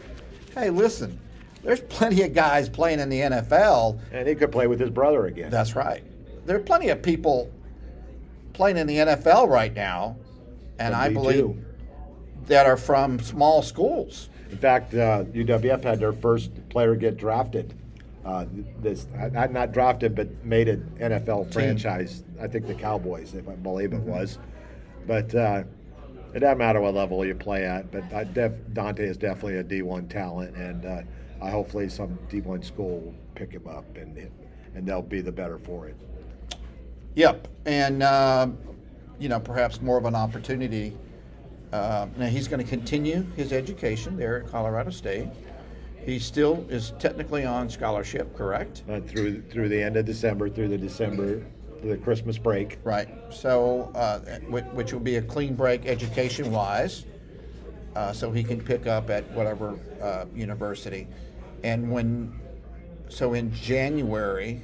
hey, listen, there's plenty of guys playing in the NFL. And he could play with his brother again. That's right. There are plenty of people playing in the NFL right now, and From I D2. believe that are from small schools. In fact, UWF had their first player get drafted. Not drafted, but made an NFL franchise. I think the Cowboys, if I believe it was. But it doesn't matter what level you play at. But Dante is definitely a D1 talent, and hopefully some D1 school will pick him up, and they'll be the better for it. Yep, and you know, perhaps more of an opportunity. Now he's going to continue his education there at Colorado State. He still is technically on scholarship, correct? Through the end of December, through the Christmas break. Right. So, which will be a clean break education-wise, so he can pick up at whatever university, and in January,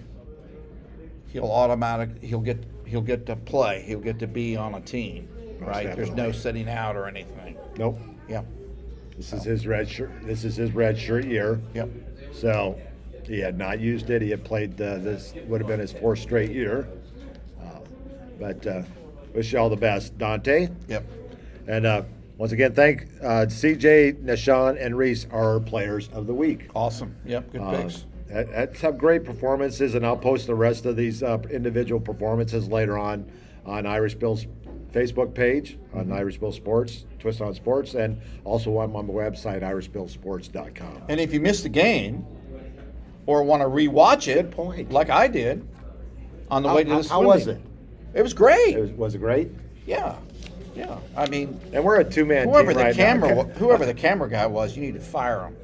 he'll get to play. He'll get to be on a team. Right. There's no definitely. sitting out or anything. Nope. Yep. This is his red shirt. This is his red shirt year. Yep. So he had not used it. He had played. This would have been his 4th straight year. But wish you all the best, Dante. Yep. And once again, thank CJ, Nashawn, and Reese, our players of the week. Awesome. Yep. Good picks. Had some great performances, and I'll post the rest of these individual performances later on Irish Bill's Facebook page, on Irish Bill Sports, Twist on Sports, and also on my website, irishbillsports.com. And if you missed the game or want to rewatch it, Good point. like I did, on the way to the How was swimming, it? It was great. Was it great? Yeah. Yeah, I mean, And we're a two-man team whoever the right camera, now. whoever the camera guy was, you need to fire him.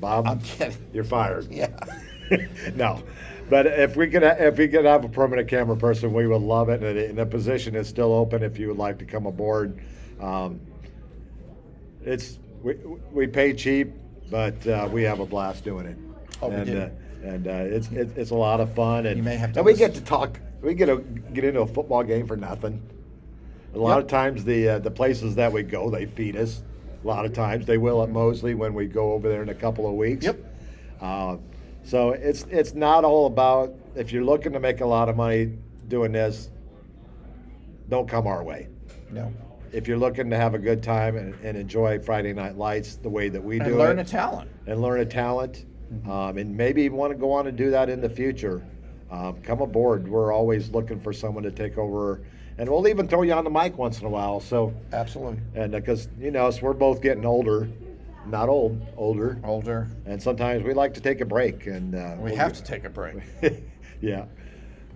Bob, I'm kidding. you're fired. Yeah. No, but if we could have a permanent camera person, we would love it. And the position is still open if you would like to come aboard. We pay cheap, but we have a blast doing it. Oh, we do. It's a lot of fun. And You may have to and we listen. get to talk. We get to get into a football game for nothing. A lot Yep. of times the places that we go, they feed us. A lot of times they will at Mosley when we go over there in a couple of weeks. Yep. So it's not all about, if you're looking to make a lot of money doing this, don't come our way. No. If you're looking to have a good time and enjoy Friday Night Lights the way that we And do learn it, a talent. and learn a talent, and maybe want to go on and do that in the future, come aboard. We're always looking for someone to take over, and we'll even throw you on the mic once in a while. So, Absolutely. and because so we're both getting older, not old, older, Older. and sometimes we like to take a break, and We have to take a break. yeah.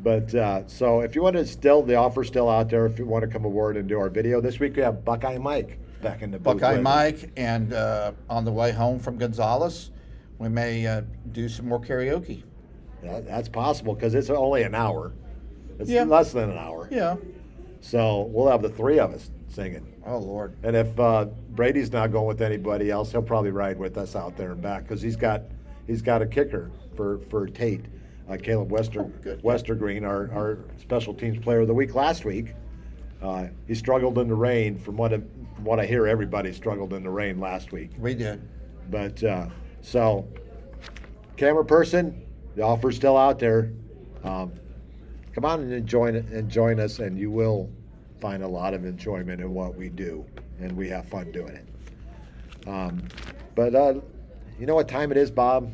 But so if you want to the offer's still out there. If you want to come aboard and do our video this week, we have Buckeye Mike back in the booth Buckeye with us. Mike, and on the way home from Gonzales, we may do some more karaoke. That's possible because it's only an hour. It's Yeah. less than an hour. Yeah. So we'll have the three of us singing. Oh, Lord. And if Brady's not going with anybody else, he'll probably ride with us out there and back because he's got a kicker for Tate, Caleb good. Westergreen, our special teams player of the week last week. He struggled in the rain. From what I hear, everybody struggled in the rain last week. We did. But so, camera person, the offer's still out there. Come on and join us, and you will find a lot of enjoyment in what we do, and we have fun doing it. But you know what time it is, Bob?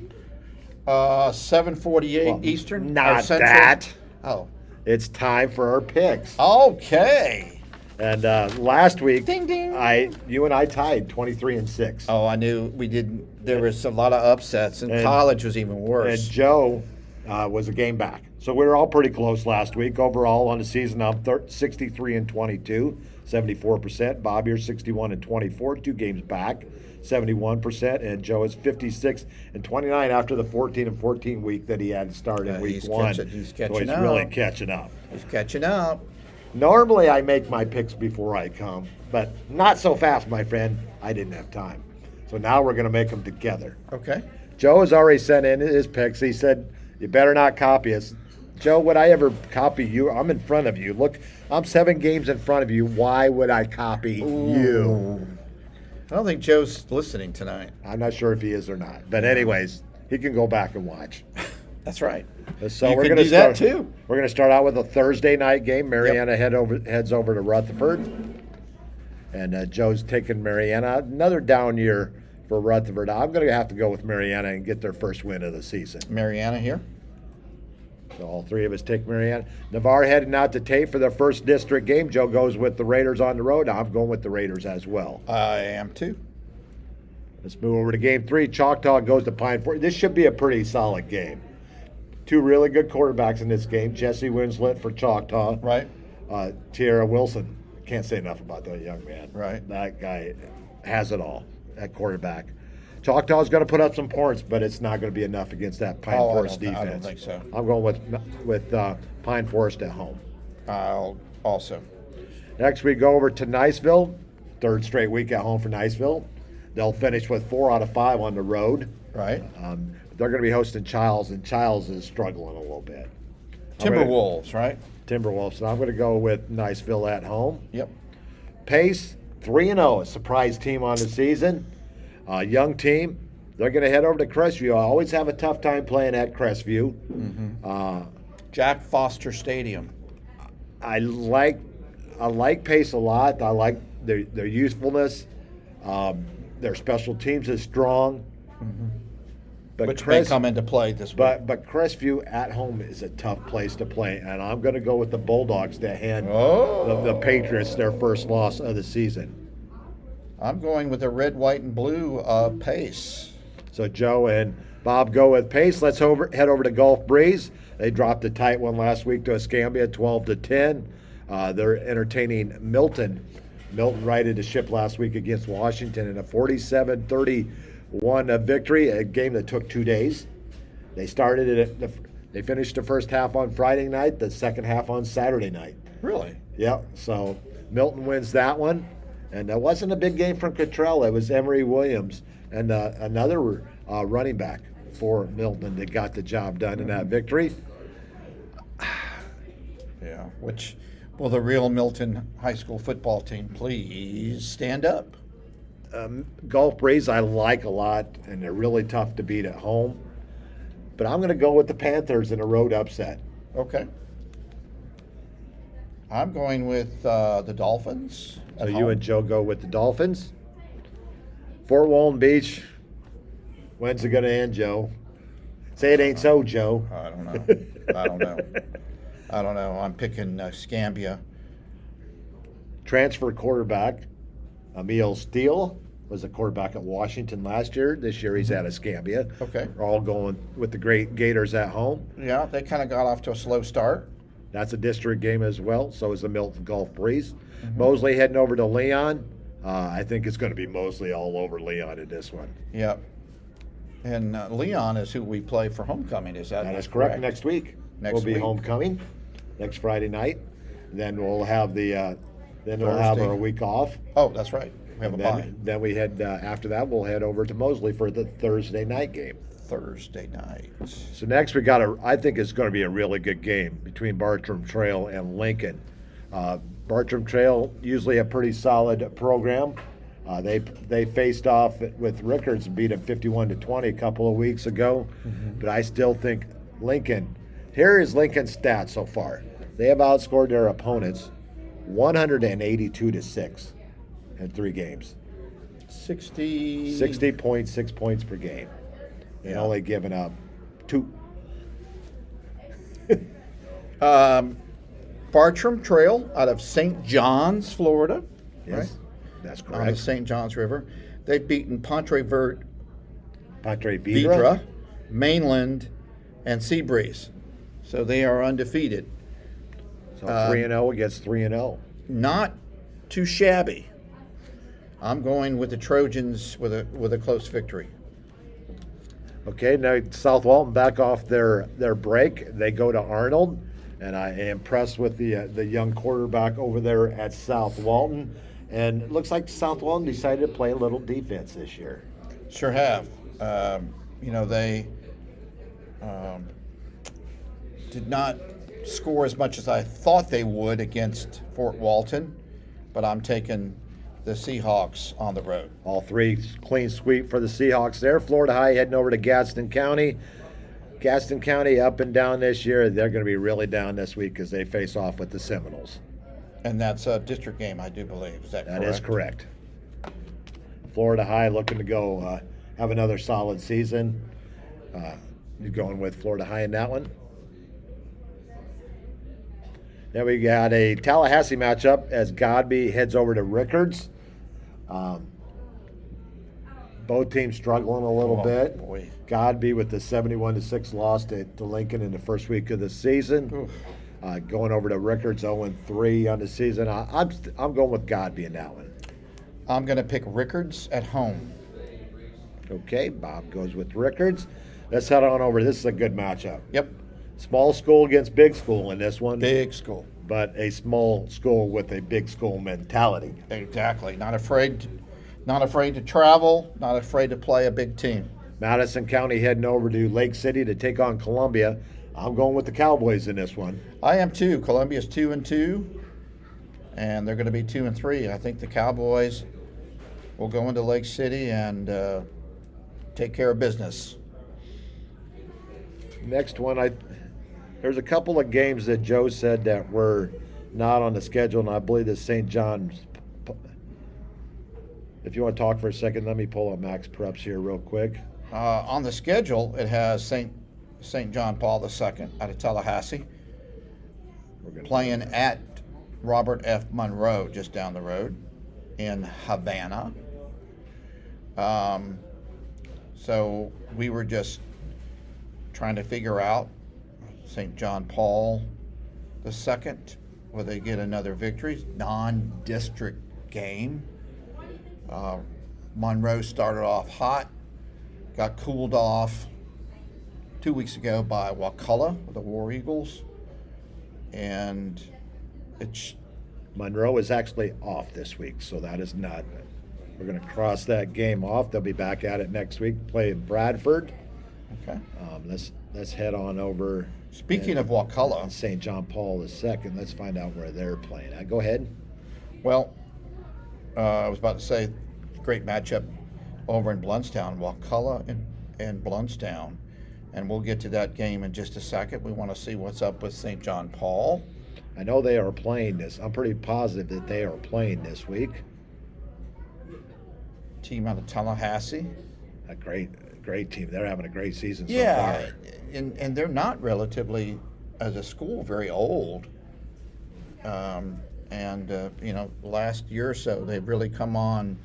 7:48 Well, Eastern. not or Central? that. Oh. It's time for our picks. Okay. And last week, Ding, ding. you and I tied 23-6. Oh, I knew we didn't. There was a lot of upsets, and And- college was even And worse. Joe was a game back. So we were all pretty close last week. Overall on the season, I'm 63-22, 74%. Bob, you're 61-24, 2 games back, 71%. And Joe is 56-29 after the 14-14 week that he had to start in Yeah, week he's 1. he's So catching he's up. really catching up. He's catching up. Normally I make my picks before I come, but not so fast, my friend. I didn't have time. So now we're going to make them together. Okay. Joe has already sent in his picks. He said, you better not copy us. Joe, would I ever copy you? I'm in front of you. Look, I'm 7 games in front of you. Why would I copy you? I don't think Joe's listening tonight. I'm not sure if he is or not. But anyways, he can go back and watch. That's right. So You we're can going to do that start. too. We're going to start out with a Thursday night game. Mariana heads over to Rutherford, and Joe's taking Mariana. Another down year for Rutherford. I'm going to have to go with Mariana and get their first win of the season. Mariana here. So all 3 of us take Mariana. Navarre heading out to Tate for their first district game. Joe goes with the Raiders on the road. I'm going with the Raiders as well. I am too. Let's move over to game 3. Choctaw goes to Pine Forest. This should be a pretty solid game. 2 really good quarterbacks in this game. Jesse Winslet for Choctaw. Right. Tierra Wilson. Can't say enough about that young man. Right. That guy has it all at quarterback. Choctaw's going to put up some points, but it's not going to be enough against that Pine Oh, Forest I defense. don't think so. I'm going with Pine Forest at home. I'll also. Next, we go over to Niceville. 3rd straight week at home for Niceville. They'll finish with 4 out of 5 on the road. Right. They're going to be hosting Childs, and Childs is struggling a little bit. Timberwolves, right? Timberwolves. So I'm going to go with Niceville at home. Yep. Pace, 3-0, a surprise team on the season. Young team. They're going to head over to Crestview. I always have a tough time playing at Crestview. Jack Foster Stadium. I like Pace a lot. I like their youthfulness. Their special teams is strong. But Which may come into play this week. But Crestview at home is a tough place to play, and I'm going to go with the Bulldogs to hand the Patriots their first loss of the season. I'm going with the red, white, and blue Pace. So Joe and Bob go with Pace. Let's head over to Gulf Breeze. They dropped a tight one last week to Escambia, 12-10. They're entertaining Milton. Milton righted the ship last week against Washington in a 47-31 victory, a game that took 2 days. They started it. They finished the first half on Friday night, the second half on Saturday night. Really? Yep. So Milton wins that one, and that wasn't a big game from Cottrell. It was Emery Williams and another running back for Milton that got the job done in that victory. Yeah. Which, will the real Milton High School football team please stand up? Gulf Breeze I like a lot, and they're really tough to beat at home. But I'm going to go with the Panthers in a road upset. Okay. I'm going with the Dolphins. So at you home. and Joe go with the Dolphins. Fort Walton Beach. When's it going to end, Joe? Say it ain't so, Joe. I don't know. I don't know. I'm picking Scambia. Transfer quarterback Emil Steele was a quarterback at Washington last year. This year he's at Escambia. Okay. We're all going with the great Gators at home. Yeah, they kind of got off to a slow start. That's a district game as well. So is the Milton Gulf Breeze. Mosley heading over to Leon. I think it's going to be Mosley all over Leon in this one. Yep. And Leon is who we play for homecoming. Is that? That is correct. Next week Next will be week. homecoming. Next Friday night. Then we'll have we'll have Thursday. our week off. Oh, that's right. We have a bye. Then we head after that we'll head over to Mosley for the Thursday night game. Thursday night. So next we got I think it's going to be a really good game between Bartram Trail and Lincoln. Bartram Trail usually a pretty solid program. They faced off with Rickards and beat them 51-20 a couple of weeks ago. But I still think Lincoln. Here is Lincoln's stats so far. They have outscored their opponents 182-6 in 3 games. 60.6 points per game. And Yeah. only given up 2. Bartram Trail out of St. John's, Florida. Yes, Right? that's On the correct. St. John's River. They've beaten Pontre Vert, Patre Vidra, Mainland, and Seabreeze. So they are undefeated. So 3-0 against 3-0. Not too shabby. I'm going with the Trojans with a close victory. Okay, now South Walton back off their break. They go to Arnold, and I am impressed with the young quarterback over there at South Walton. And it looks like South Walton decided to play a little defense this year. Sure have. They did not score as much as I thought they would against Fort Walton, but I'm taking the Seahawks on the road. All 3 clean sweep for the Seahawks there. Florida High heading over to Gadsden County. Gadsden County up and down this year. They're going to be really down this week as they face off with the Seminoles. And that's a district game, I do believe. Is that correct? That is correct. Florida High looking to go have another solid season. You're going with Florida High in that one? Then we got a Tallahassee matchup as Godby heads over to Rickards. Both teams struggling a little Oh, bit. boy. Godby with the 71-6 loss to Lincoln in the first week of the season. Going over to Rickards 0-3 on the season. I'm going with Godby in that one. I'm going to pick Rickards at home. Okay, Bob goes with Rickards. Let's head on over. This is a good matchup. Yep. Small school against big school in this one, Big school. but a small school with a big school mentality. Exactly. Not afraid to travel, not afraid to play a big team. Madison County heading over to Lake City to take on Columbia. I'm going with the Cowboys in this one. I am too. Columbia's 2-2, and they're going to be 2-3. I think the Cowboys will go into Lake City and take care of business. Next one, there's a couple of games that Joe said that were not on the schedule, and I believe it's St. John's. If you want to talk for a second, let me pull up Max Preps here real quick. On the schedule, it has St. John Paul II out of Tallahassee, playing at Robert F. Monroe, just down the road, in Havana. So we were just trying to figure out St. John Paul II Will they get another victory? Non-district game. Monroe started off hot, got cooled off 2 weeks ago by Wakulla with the War Eagles, and it's Monroe is actually off this week, so that is not. We're going to cross that game off. They'll be back at it next week, playing Bradford. okay. Let's head on over. Speaking of Wakulla, St. John Paul II. Let's find out where they're playing. Go ahead. well, I was about to say, great matchup over in Bluntstown, Wakulla and Bluntstown, and we'll get to that game in just a second. We want to see what's up with St. John Paul. I know they are playing this. I'm pretty positive that they are playing this week. Team out of Tallahassee. A great team. They're having a great season so Yeah, far. and they're not relatively, as a school, very old. Last year or so, they've really come on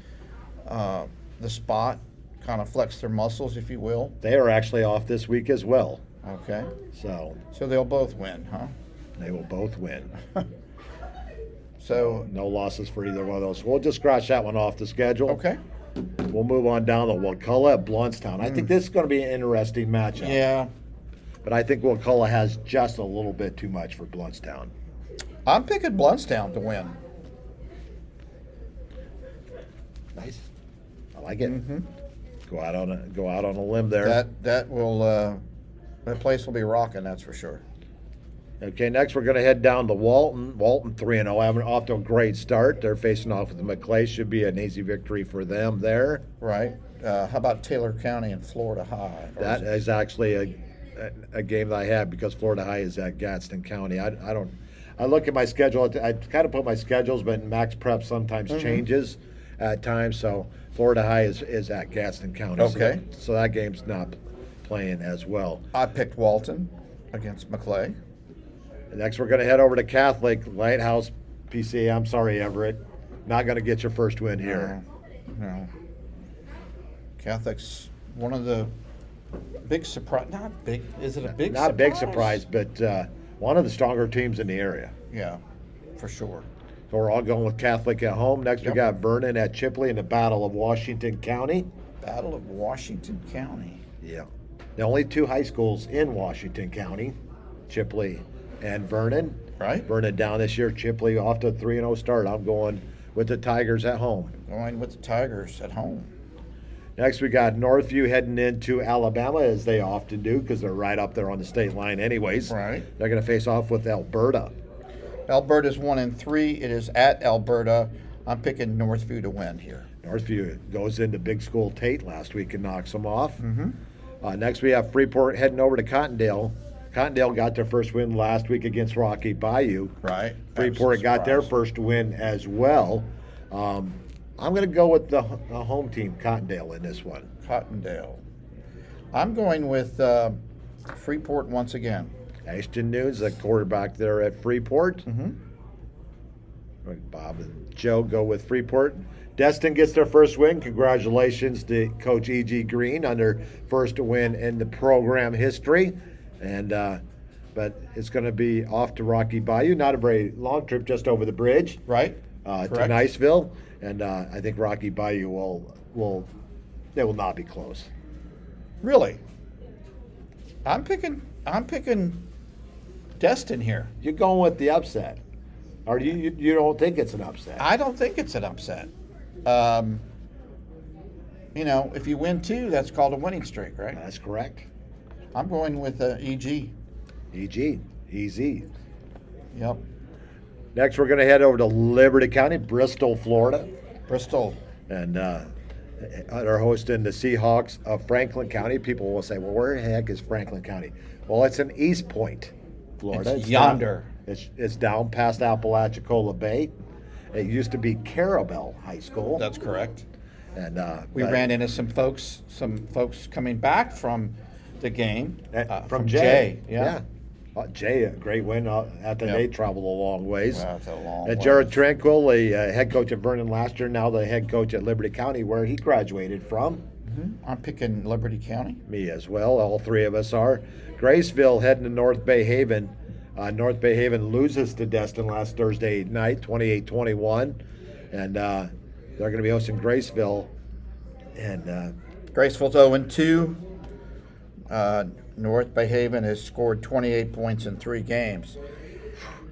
the spot, kind of flex their muscles, if you will. They are actually off this week as well. Okay, So so they'll both win, huh? they will both win. So, No losses for either one of those. We'll just scratch that one off the schedule. okay. We'll move on down to Wakulla at Bluntstown. I think this is going to be an interesting matchup. Yeah, But I think Wakulla has just a little bit too much for Bluntstown. I'm picking Bluntstown to win. Nice. I like it. Go out on a limb there. That place will be rocking, that's for sure. Okay, next we're going to head down to Walton. Walton 3-0, having off to a great start. They're facing off with the McClay. Should be an easy victory for them there. Right. How about Taylor County and Florida High? Or That is it- is actually a game that I have because Florida High is at Gadsden County. I look at my schedule. I kind of put my schedules, but Max Prep sometimes changes at times. So Florida High is at Gadsden County. Okay. So that game's not playing as well. I picked Walton against McClay. Next, we're going to head over to Catholic Lighthouse PC. I'm sorry, Everett. Not going to get your first win here. No. Catholic's one of the big surprise. Not big. Is it a big surprise? Not a big surprise, but one of the stronger teams in the area. Yeah, for sure. So we're all going with Catholic at home. Next, we Yep. got Vernon at Chipley in the Battle of Washington County. Battle of Washington County. Yeah. The only two high schools in Washington County, Chipley and Vernon. Right. Vernon down this year, Chipley off to a 3-0 start. I'm going with the Tigers at home. Going with the Tigers at home. Next, we got Northview heading into Alabama, as they often do, because they're right up there on the state line anyways. Right. They're going to face off with Alberta. Alberta's 1-3. It is at Alberta. I'm picking Northview to win here. Northview goes into big school Tate last week and knocks them off. Next, we have Freeport heading over to Cottondale. Cottondale got their first win last week against Rocky Bayou. Right. Freeport got their first win as well. I'm going to go with the home team, Cottondale, in this one. Cottondale. I'm going with Freeport once again. Ashton Nunes, the quarterback there at Freeport. Bob and Joe go with Freeport. Destin gets their first win. Congratulations to Coach E.G. Green on their first win in the program history. And but it's going to be off to Rocky Bayou. Not a very long trip, just over the bridge Right. to Correct. Niceville. And I think Rocky Bayou will not be close. Really? I'm picking Destin here. You're going with the upset, or you don't think it's an upset? I don't think it's an upset. If you win two, that's called a winning streak, right? That's correct. I'm going with EG. E.G. Easy. Yep. Next, we're going to head over to Liberty County, Bristol, Florida, Bristol. and they're hosting the Seahawks of Franklin County. People will say, "Well, where the heck is Franklin County?" Well, it's in East Point, Florida. It's down- yonder. It's down past Apalachicola Bay. It used to be Carabel High School. That's correct. And We ran into some folks coming back from the game. from Jay. Yeah. Jay, a great win. After Yep. they traveled a long ways. Wow, that's a long And ways. Jared Tranquil, the head coach at Vernon last year, now the head coach at Liberty County, where he graduated from. I'm picking Liberty County. Me as well. All three of us are. Graceville heading to North Bay Haven. North Bay Haven loses to Destin last Thursday night, 28-21. And they're going to be hosting Graceville. And Graceville's 0-2. North Bay Haven has scored 28 points in 3 games.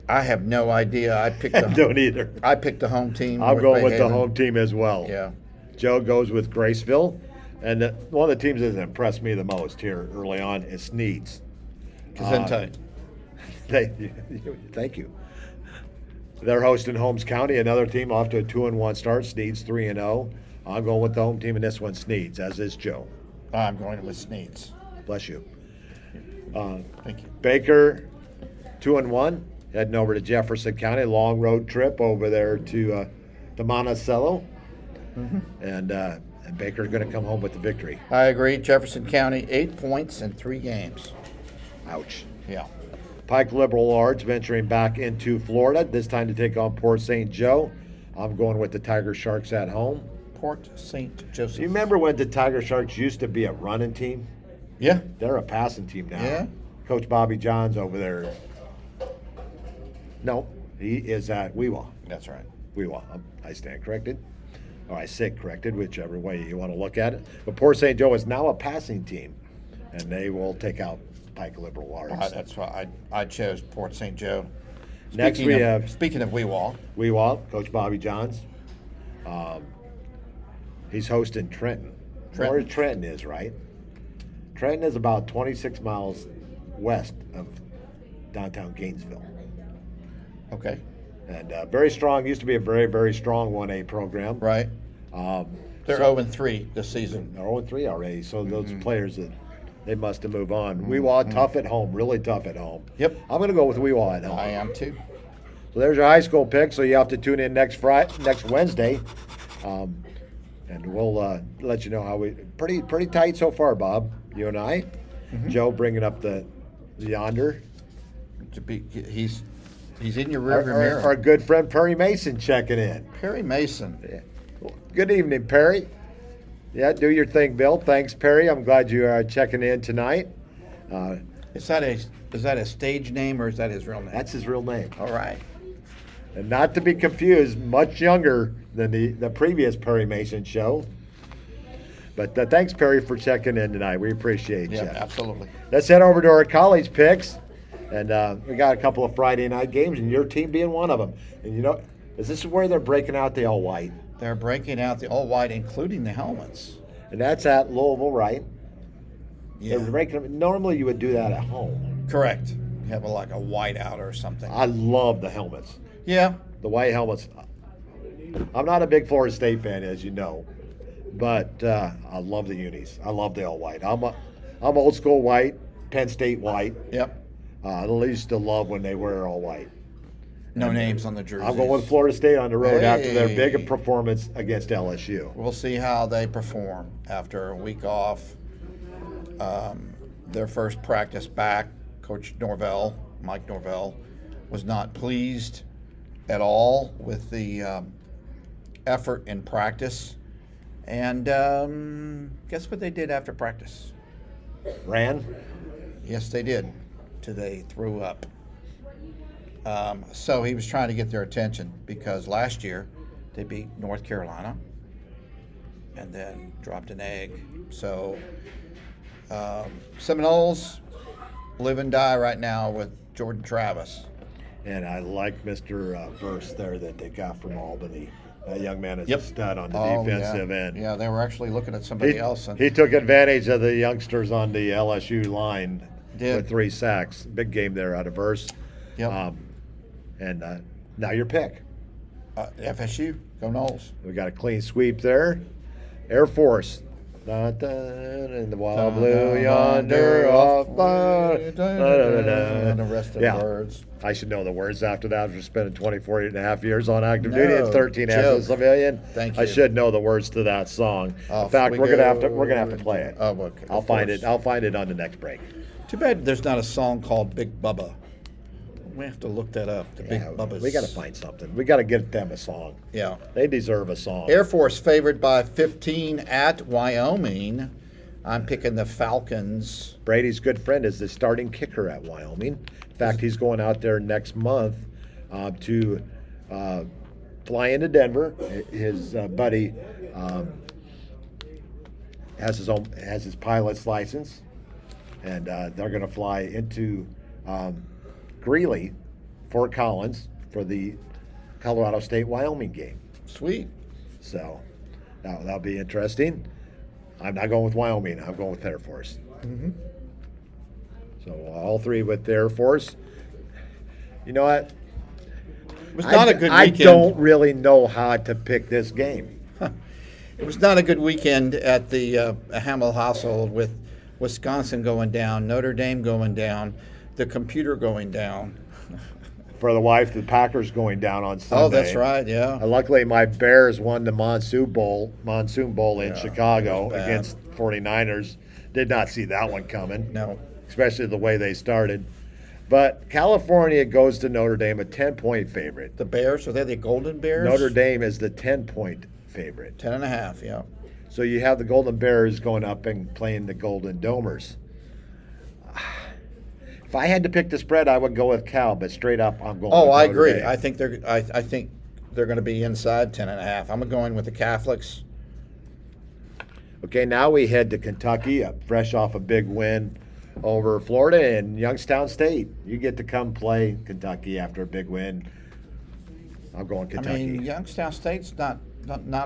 I have no idea. I picked I don't either. I picked the home team. I'm North going Bay with the Haven. home team as well. Yeah. Joe goes with Graceville. And one of the teams that impressed me the most here early on is Sneeds. Gesundheit. Thank you. They're hosting Holmes County, another team off to a 2-1 start. Sneeds 3-0. I'm going with the home team in this one, Sneeds, as is Joe. I'm going with Sneeds. Bless you. Thank you. Baker 2-1, heading over to Jefferson County. Long road trip over there to Monticello, and Baker's going to come home with the victory. I agree. Jefferson County, 8 points in 3 games. Ouch. Yeah. Pike Liberal Arts venturing back into Florida, this time to take on Port St. Joe. I'm going with the Tiger Sharks at home. Port St. Joseph. You remember when the Tiger Sharks used to be a running team? Yeah. They're a passing team now. Yeah. Coach Bobby Johns over there. No, he is at Weewa. That's right. Weewa. I stand corrected. Or I sit corrected, whichever way you want to look at it. But Port St. Joe is now a passing team, and they will take out Pike Liberal Arts. That's why I chose Port St. Joe. Next we have Speaking of Weewalt, Weewa, Coach Bobby Johns. He's hosting Trenton. Trenton. Where Trenton is, right? Trenton is about 26 miles west of downtown Gainesville. okay, And very strong, used to be a very, very strong 1A program. right? They're 0-3 this season. They're 0-3 already, so those players, they must have moved on. Weewa, tough at home, really tough at home. Yep. I'm going to go with Weewa at home. I am too. So there's your high school pick, so you have to tune in next Wednesday. And we'll let you know how pretty tight so far, Bob, you and I. Joe bringing up the yonder. He's in your Our, rearview mirror. our good friend Perry Mason checking in. Perry Mason. Well, good evening, Perry. Yeah, do your thing, Bill. Thanks, Perry. I'm glad you are checking in tonight. Is that a stage name or is that his real name? That's his real name. All right. And not to be confused, much younger than the previous Perry Mason show. But thanks, Perry, for checking in tonight. We appreciate Yeah, you. absolutely. Let's head over to our college picks. And we got a couple of Friday night games, and your team being one of them. And you know, is this where they're breaking out the all white? They're breaking out the all white, including the helmets. And that's at Louisville, right? Yeah. They're breaking them. Normally, you would do that at home. Correct. You have like a white out or something. I love the helmets. Yeah. The white helmets. I'm not a big Florida State fan, as you know, but I love the unis. I love the all white. I'm old school white, Penn State white. Yep. I used to love when they wear all white. No names on the jerseys. I'm going with Florida State on the road after their Hey. big performance against LSU. We'll see how they perform after a week off. Their first practice back, Coach Norvell, Mike Norvell, was not pleased at all with the effort in practice. And guess what they did after practice? Ran? Yes, they did. Till they threw up. So he was trying to get their attention because last year they beat North Carolina and then dropped an egg. So Seminoles live and die right now with Jordan Travis. And I like Mr. Verse there that they got from Albany. That young man is Yep. a stud on the Oh, defensive yeah. end. Yeah, they were actually looking at somebody else. And He took advantage of the youngsters on the LSU line Did. with 3 sacks. Big game there out of Verse. Yep. And now your pick. FSU, go Noles. We got a clean sweep there. Air Force. Dun, dun, in the wild blue yonder off by. And the rest of the Yeah. words. I should know the words after that after spending 24 and a half years on active duty and No 13 as a joke. civilian. Thank I you. should know the words to that song. Off In fact, we we're gonna have to go. play it. Oh, okay. I'll Of find course. it. I'll find it on the next break. Too bad there's not a song called Big Bubba. We have to look that up. The Big Bubba's. We got to find something. We got to get them a song. Yeah. They deserve a song. Air Force favored by 15 at Wyoming. I'm picking the Falcons. Brady's good friend is the starting kicker at Wyoming. fact, he's going out there next month to fly into Denver. His buddy has his pilot's license, and they're going to fly into Greeley, Fort Collins, for the Colorado State-Wyoming game. Sweet. So that'll be interesting. I'm not going with Wyoming. I'm going with Air Force. Mm-hmm. So all three with the Air Force. You know what? It was not a good I weekend. don't really know how to pick this game. It was not a good weekend at the Hamill household with Wisconsin going down, Notre Dame going down, the computer going down. For the wife, the Packers going down on Sunday. Oh, that's right, yeah. Luckily, my Bears won the Monsoon Bowl in Chicago bad. against 49ers. Did not see that one coming. No. Especially the way they started. But California goes to Notre Dame, a 10-point favorite. The Bears, are they the Golden Bears? Notre Dame is the 10-point favorite. 10.5, yeah. So you have the Golden Bears going up and playing the Golden Domers. If I had to pick the spread, I would go with Cal, but straight up, I'm going. Oh, with I Notre agree. Dame. I think they're going to be inside 10.5. I'm going with the Catholics. Okay, now we head to Kentucky, fresh off a big win over Florida and Youngstown State. You get to come play Kentucky after a big win. I'm going Kentucky. I mean, Youngstown State's not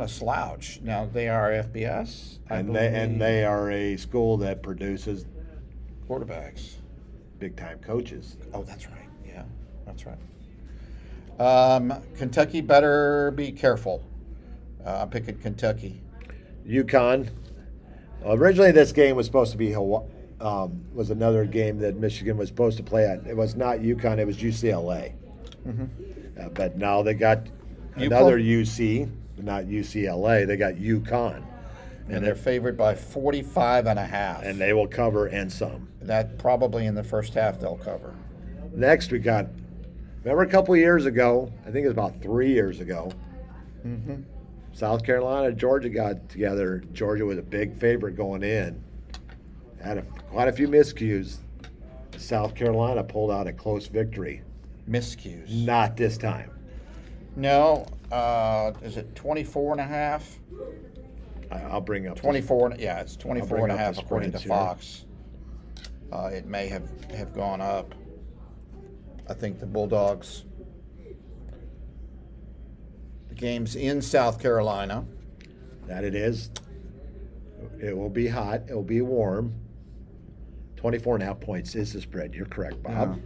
a slouch. Now they are FBS, and they are a school that produces quarterbacks. big time coaches. Oh, that's right. Yeah, that's right. Kentucky better be careful. I'm picking Kentucky. UConn. Originally, this game was supposed to be was another game that Michigan was supposed to play at. It was not UConn. It was UCLA. Mm-hmm. But now they got another UC, not UCLA. They got UConn. And they're favored by 45.5. And they will cover and some. That probably in the first half they'll cover. Next, we got, remember a couple of years ago, I think it was about 3 years ago, Mm-hmm. South Carolina, Georgia got together. Georgia was a big favorite going in. Had quite a few miscues. South Carolina pulled out a close victory. Miscues. Not this time. No. Is it 24.5? I'll bring up 24. Yeah, it's 24.5 the according to spreads here. Fox. It may have gone up. I think the Bulldogs. The game's in South Carolina. That it is. It will be hot. It will be warm. 24.5 points is the spread. You're correct, Bob.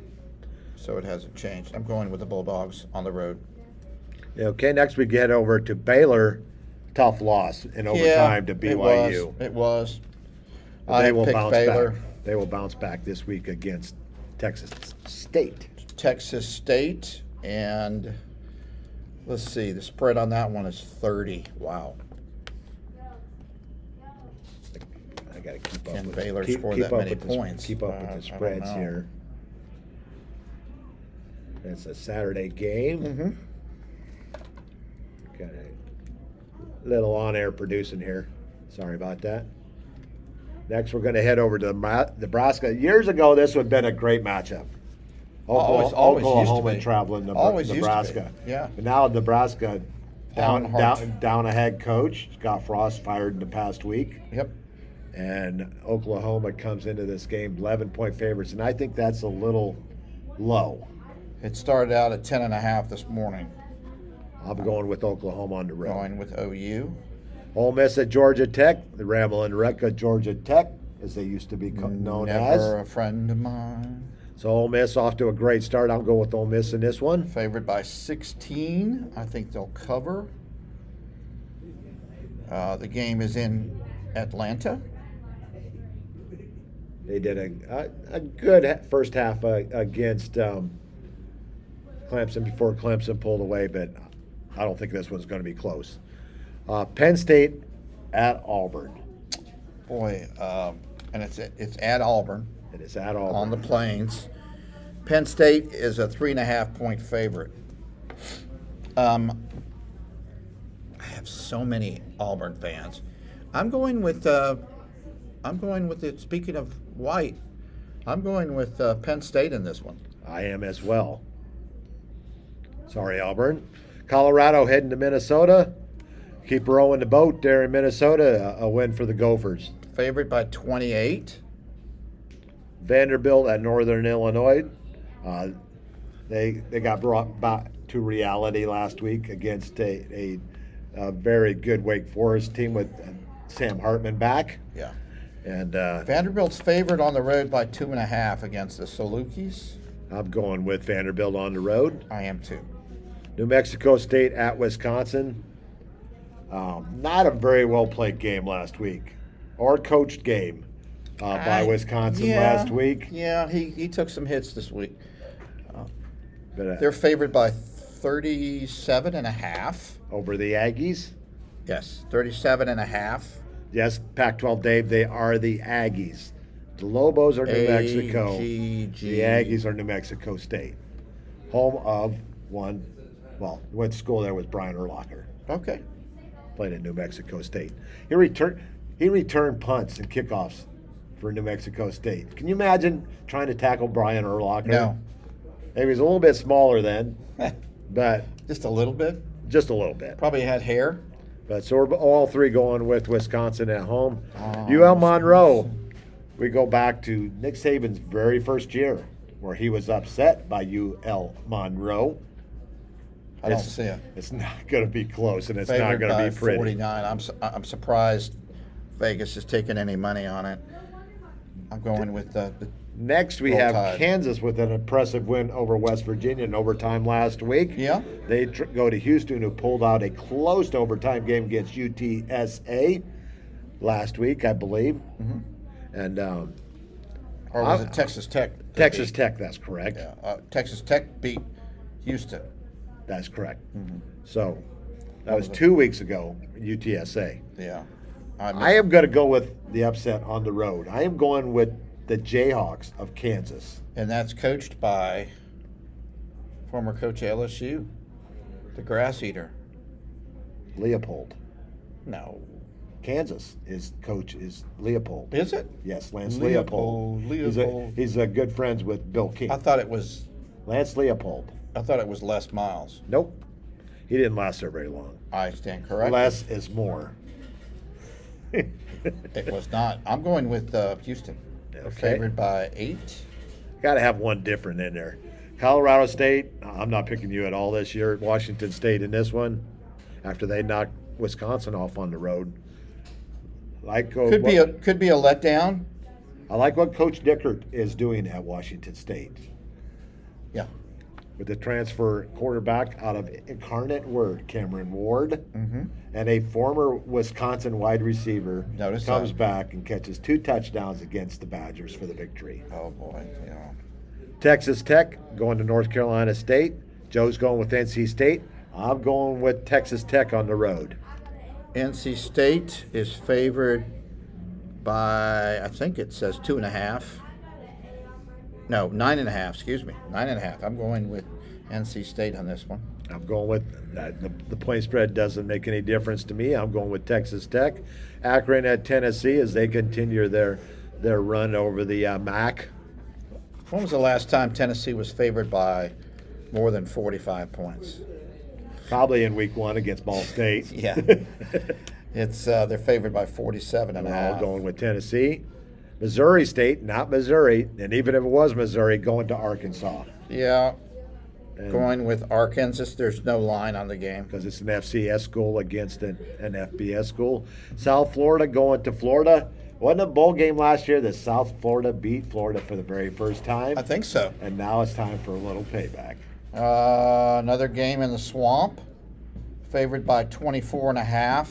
So it hasn't changed. I'm going with the Bulldogs on the road. Okay, next we get over to Baylor. Tough loss in overtime to BYU. It was. But they will picked bounce Baylor. back. They will bounce back this week against Texas State. Texas State, and let's see, the spread on that one is 30. Wow. I got to keep up Can with Baylor keep, score keep that up many with the- points? Keep up with I the don't spreads know. here. It's a Saturday game. Mm-hmm. Got a little on-air producing here. Sorry about that. Next, we're going to head over to Nebraska. Years ago, this would have been a great matchup. Always used to Oklahoma be. traveling Always used to be, Nebraska. yeah. But now Nebraska Down hard. down a head coach. Scott Frost fired in the past week. Yep. And Oklahoma comes into this game 11-point favorites. And I think that's a little low. It started out at 10.5 this morning. I'm going with Oklahoma on the road. Going with OU. Ole Miss at Georgia Tech. The Ramblin' Wreck at Georgia Tech, as they used to be known as. Never a friend of mine. So Ole Miss off to a great start. I'll go with Ole Miss in this one. Favored by 16. I think they'll cover. The game is in Atlanta. They did a good first half against Clemson before Clemson pulled away, but I don't think this one's going to be close. Penn State at Auburn. Boy, and it's at Auburn. It is at Auburn. On the Plains. Penn State is a 3.5-point favorite. I have so many Auburn fans. I'm going with it. Speaking of white, I'm going with Penn State in this one. I am as well. Sorry, Auburn. Colorado heading to Minnesota. Keep rowing the boat there in Minnesota. A win for the Gophers. Favored by 28. Vanderbilt at Northern Illinois. They got brought back to reality last week against a very good Wake Forest team with Sam Hartman back. Yeah. And Vanderbilt's favored on the road by 2.5 against the Salukis. I'm going with Vanderbilt on the road. I am too. New Mexico State at Wisconsin. Not a very well played game last week, or coached game by Wisconsin last week. Yeah, he took some hits this week. But, They're favored by 37.5. over the Aggies. Yes, 37.5. Yes, Pac-12 Dave, they are the Aggies. The Lobos are New Mexico. AGG. The Aggies are New Mexico State. Home of went to school there with Brian Urlacher. Okay. Played at New Mexico State. He returned punts and kickoffs for New Mexico State. Can you imagine trying to tackle Brian Urlacher? No. He was a little bit smaller then, but Just a little bit. just a little bit. Probably had hair. But so we're all three going with Wisconsin at home. UL Monroe, we go back to Nick Saban's very first year where he was upset by UL Monroe. I don't see it. It's not going to be close, and it's not Favored going by to be pretty. 49. I'm surprised Vegas has taken any money on it. I'm going with the Next, we Roll have Tide. Kansas with an impressive win over West Virginia in overtime last week. Yeah. They go to Houston, who pulled out a close overtime game against UTSA last week, I believe. Mm-hmm. And or was it Texas Tech? that Texas beat- Tech, that's correct. Yeah, Texas Tech beat Houston. That's correct. Mm-hmm. So that was 2 weeks ago, UTSA. Yeah. I am going to go with the upset on the road. I am going with the Jayhawks of Kansas. And that's coached by former coach at LSU, the Grass Eater. Leopold. No. Kansas, his coach is Leopold. Is it? Yes, Lance Leopold. Leopold. He's a good friends with Bill King. I thought it was Lance Leopold. Les Miles. Nope. He didn't last there very long. I stand corrected. Less is more. It was not. I'm going with Houston. They're Okay. favored by 8. Got to have one different in there. Colorado State, I'm not picking you at all this year. Washington State in this one, after they knocked Wisconsin off on the road. Could be a letdown. I like what Coach Dickert is doing at Washington State Yeah. with the transfer quarterback out of Incarnate Word, Cameron Ward, and a former Wisconsin wide receiver Notice comes that. back and catches 2 touchdowns against the Badgers for the victory. Oh boy. Yeah. Texas Tech going to North Carolina State. Joe's going with NC State. I'm going with Texas Tech on the road. NC State is favored by, I think it says 2.5. No, 9.5. Excuse me, 9.5. I'm going with NC State on this one. I'm going with the point spread doesn't make any difference to me. I'm going with Texas Tech. Akron at Tennessee as they continue their run over the MAC. When was the last time Tennessee was favored by more than 45 points? Probably in week 1 against Ball State. Yeah. It's they're favored by 47 and a We're all half. going with Tennessee. Missouri State, not Missouri, and even if it was Missouri, going to Arkansas. Yeah. And- Going with Arkansas. There's no line on the game. because it's an FCS school against an FBS school. South Florida going to Florida. Wasn't a bowl game last year that South Florida beat Florida for the very first time? I think so. And now it's time for a little payback. Another game in the swamp, favored by 24.5.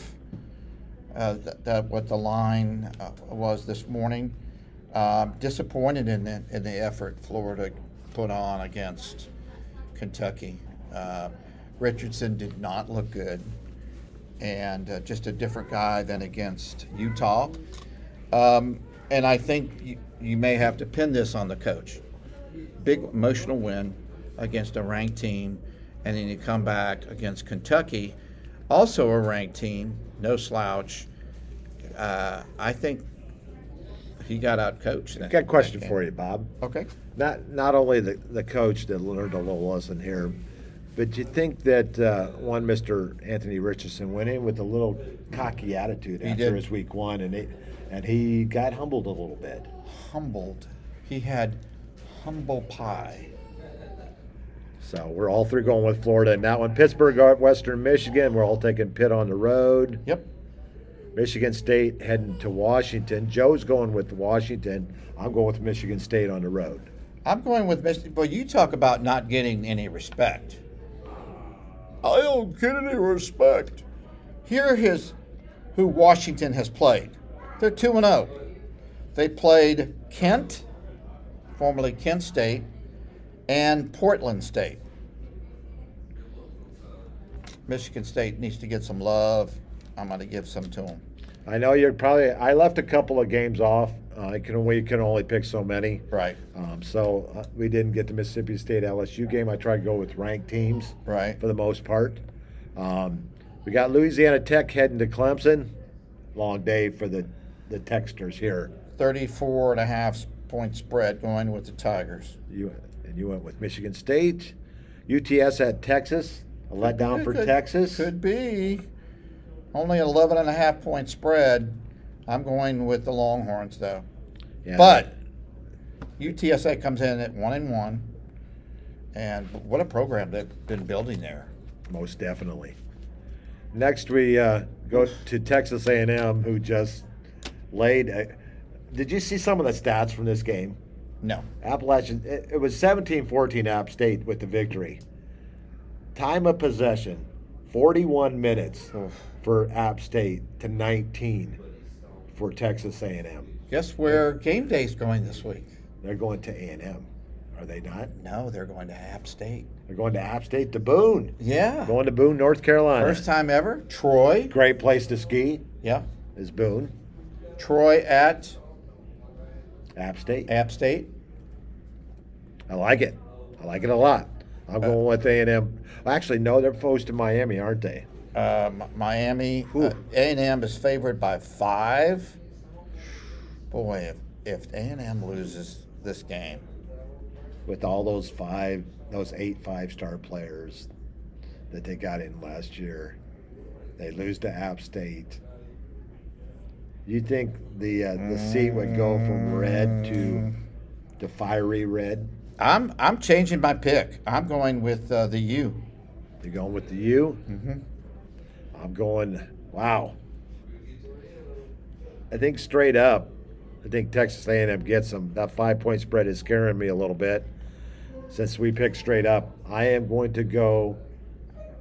That what the line was this morning. Disappointed in the effort Florida put on against Kentucky. Richardson did not look good, and just a different guy than against Utah. And I think you may have to pin this on the coach. Big emotional win against a ranked team, and then you come back against Kentucky, also a ranked team, no slouch. I think he got out coached. Got a question for you, Bob. Okay. not only the coach that learned a little lesson here, but you think that one Mr. Anthony Richardson went in with a little cocky attitude He after did. his week one, and he got humbled a little bit. Humbled. He had humble pie. So we're all three going with Florida in that one. Pittsburgh, Western Michigan. We're all taking Pitt on the road. Yep. Michigan State heading to Washington. Joe's going with Washington. I'm going with Michigan State on the road. I'm going with Michigan. But you talk about not getting any respect. I don't get any respect. Here is who Washington has played. They're 2-0. They played Kent, formerly Kent State, and Portland State. Michigan State needs to get some love. I'm going to give some to them. I know you're probably. I left a couple of games off. We can only pick so many. Right. So we didn't get the Mississippi State LSU game. I tried to go with ranked teams. Right. For the most part. We got Louisiana Tech heading to Clemson. Long day for the Techsters here. 34.5 point spread going with the Tigers. You went with Michigan State. UTS at Texas. A letdown for Texas. Could be. Only 11.5 point spread. I'm going with the Longhorns though. Yeah. But UTSA comes in at 1-1, and what a program they've been building there. Most definitely. Next, we go to Texas A&M, who just laid. Did you see some of the stats from this game? No. Appalachian. It was 17-14 App State with the victory. Time of possession, 41 minutes for App State to 19 for Texas A&M. Guess where game day's going this week? They're going to A&M, are they not? No, they're going to App State. They're going to App State to Boone. Yeah. Going to Boone, North Carolina. First time ever. Troy. Great place to ski Yeah. is Boone. Troy at App State. App State. I like it. I like it a lot. I'm going with A&M. Actually, no, they're opposed to Miami, aren't they? Miami. Ooh. A&M is favored by 5. Boy, if A&M loses this game, With all those 8 5-star players that they got in last year, they lose to App State. You think the seat would go from red to fiery red? I'm changing my pick. I'm going with the U. You're going with the U? Mm-hmm. I'm going, wow. I think straight up, I think Texas A&M gets them. That 5-point spread is scaring me a little bit. Since we picked straight up, I am going to go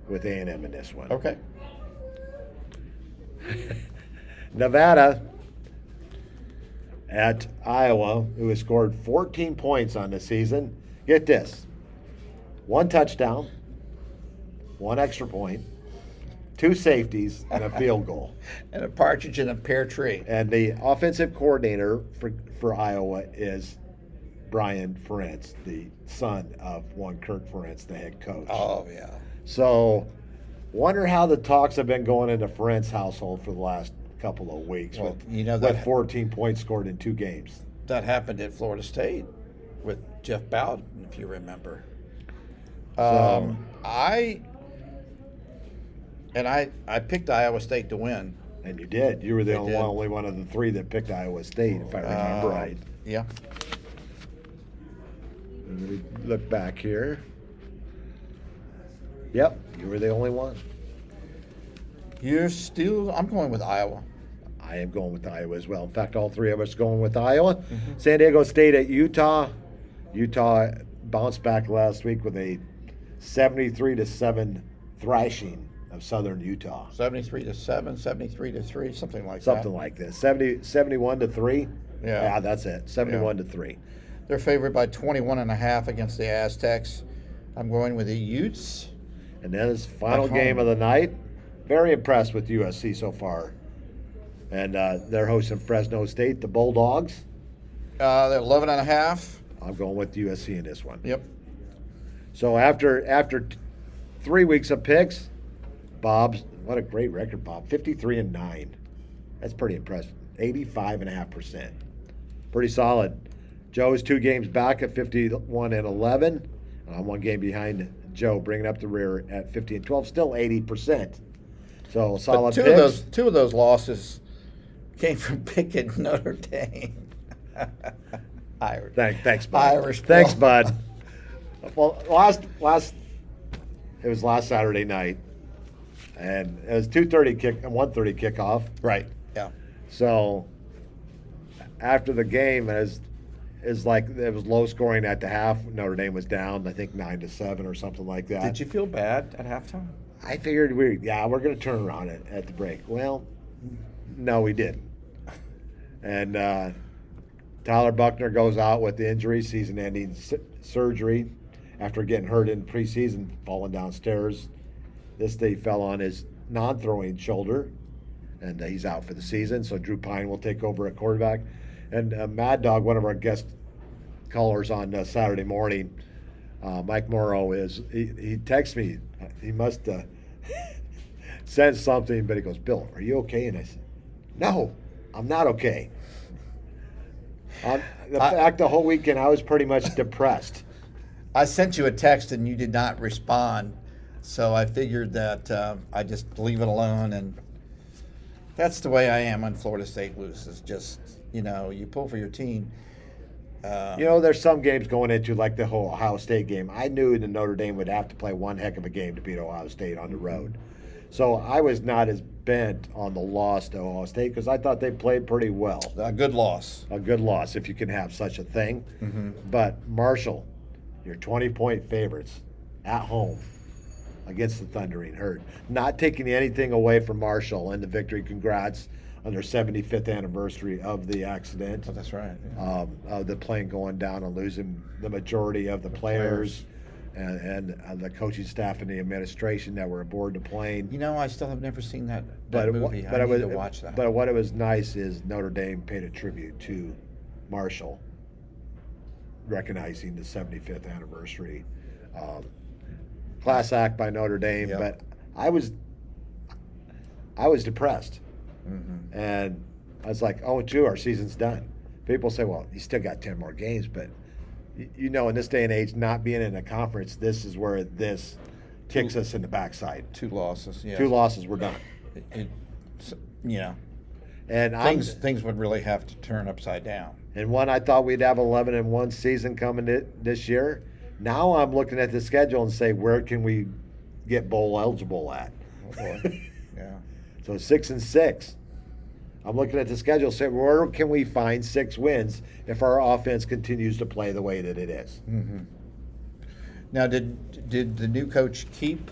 with A&M in this one. Okay. Nevada at Iowa, who has scored 14 points on the season. Get this. 1 touchdown, 1 extra point, 2 safeties, and a field goal. And a partridge in a pear tree. And the offensive coordinator for Iowa is Brian Ferentz, the son of one Kirk Ferentz, the head coach. Oh, yeah. So, wonder how the talks have been going in the Ferentz household for the last couple of weeks Well, with, you know with that- 14 points scored in 2 games. That happened at Florida State with Jeff Bowden, if you remember. So- I picked Iowa State to win. And you did. You were the I did. only one of the 3 that picked Iowa State, if I remember right. Yeah. Let me look back here. Yep, you were the only one. I'm going with Iowa. I am going with Iowa as well. In fact, all 3 of us going with Iowa. San Diego State at Utah. Utah bounced back last week with a 73-7 thrashing of Southern Utah. 73-7, 73-3, something like that. Something like this. 71-3. Yeah. That's it. 71-3. They're favored by 21.5 against the Aztecs. I'm going with the Utes. And then his final At home. game of the night. Very impressed with USC so far. And they're hosting Fresno State, the Bulldogs. They're 11.5. I'm going with USC in this one. Yep. So after 3 weeks of picks, Bob's, what a great record, Bob. 53-9. That's pretty impressive. 85.5%. Pretty solid. Joe is 2 games back at 51-11. I'm 1 game behind Joe, bringing up the rear at 50-12, still 80%. So But solid two picks. of those losses came from picking Notre Dame. Irish. Thanks, Bud. Irish Thanks, ball. Bud. Well, it was last Saturday night, and it was 2:30 kick and 1:30 kickoff. Right. Yeah. So after the game, it was like it was low scoring at the half. Notre Dame was down, I think 9-7 or something like that. Did you feel bad at halftime? I figured we're going to turn around at the break. Well, no, we didn't. And Tyler Buckner goes out with the injury, season-ending surgery after getting hurt in preseason, falling downstairs. This day fell on his non-throwing shoulder, and he's out for the season. So Drew Pine will take over at quarterback. And Mad Dog, one of our guest callers on Saturday morning, Mike Morrow, he texts me. He must sent something, but he goes, "Bill, are you okay?" And I said, "No, I'm not okay." The whole weekend I was pretty much depressed. I sent you a text and you did not respond, so I figured that I just leave it alone, and that's the way I am when Florida State loses. Just you pull for your team. There's some games going into like the whole Ohio State game. I knew that Notre Dame would have to play one heck of a game to beat Ohio State on the road. So I was not as bent on the loss to Ohio State because I thought they played pretty well. A good loss. A good loss, if you can have such a thing. Mm-hmm. But Marshall, your 20-point favorites at home against the Thundering Herd. Not taking anything away from Marshall and the victory. Congrats on their 75th anniversary of the accident. Oh, that's right. Yeah. Of the plane going down and losing the majority of the players. And the coaching staff and the administration that were aboard the plane. I still have never seen that But movie. but I it need was, to watch that. But what it was nice is Notre Dame paid a tribute to Marshall, recognizing the 75th anniversary. Class act by Notre Dame, Yep. but I was depressed, Mm-hmm. and I was like, "Oh, two, our season's done." People say, "Well, you still got 10 more games," but in this day and age, not being in a conference, this is where this kicks us in the backside. 2 losses. Yeah. 2 losses, we're done. And Things would really have to turn upside down. And one, I thought we'd have 11-1 season coming this year. Now I'm looking at the schedule and say, where can we get bowl eligible at? Oh boy. Yeah. So 6-6. I'm looking at the schedule, saying, where can we find 6 wins if our offense continues to play the way that it is? Mm-hmm. Now, did the new coach keep?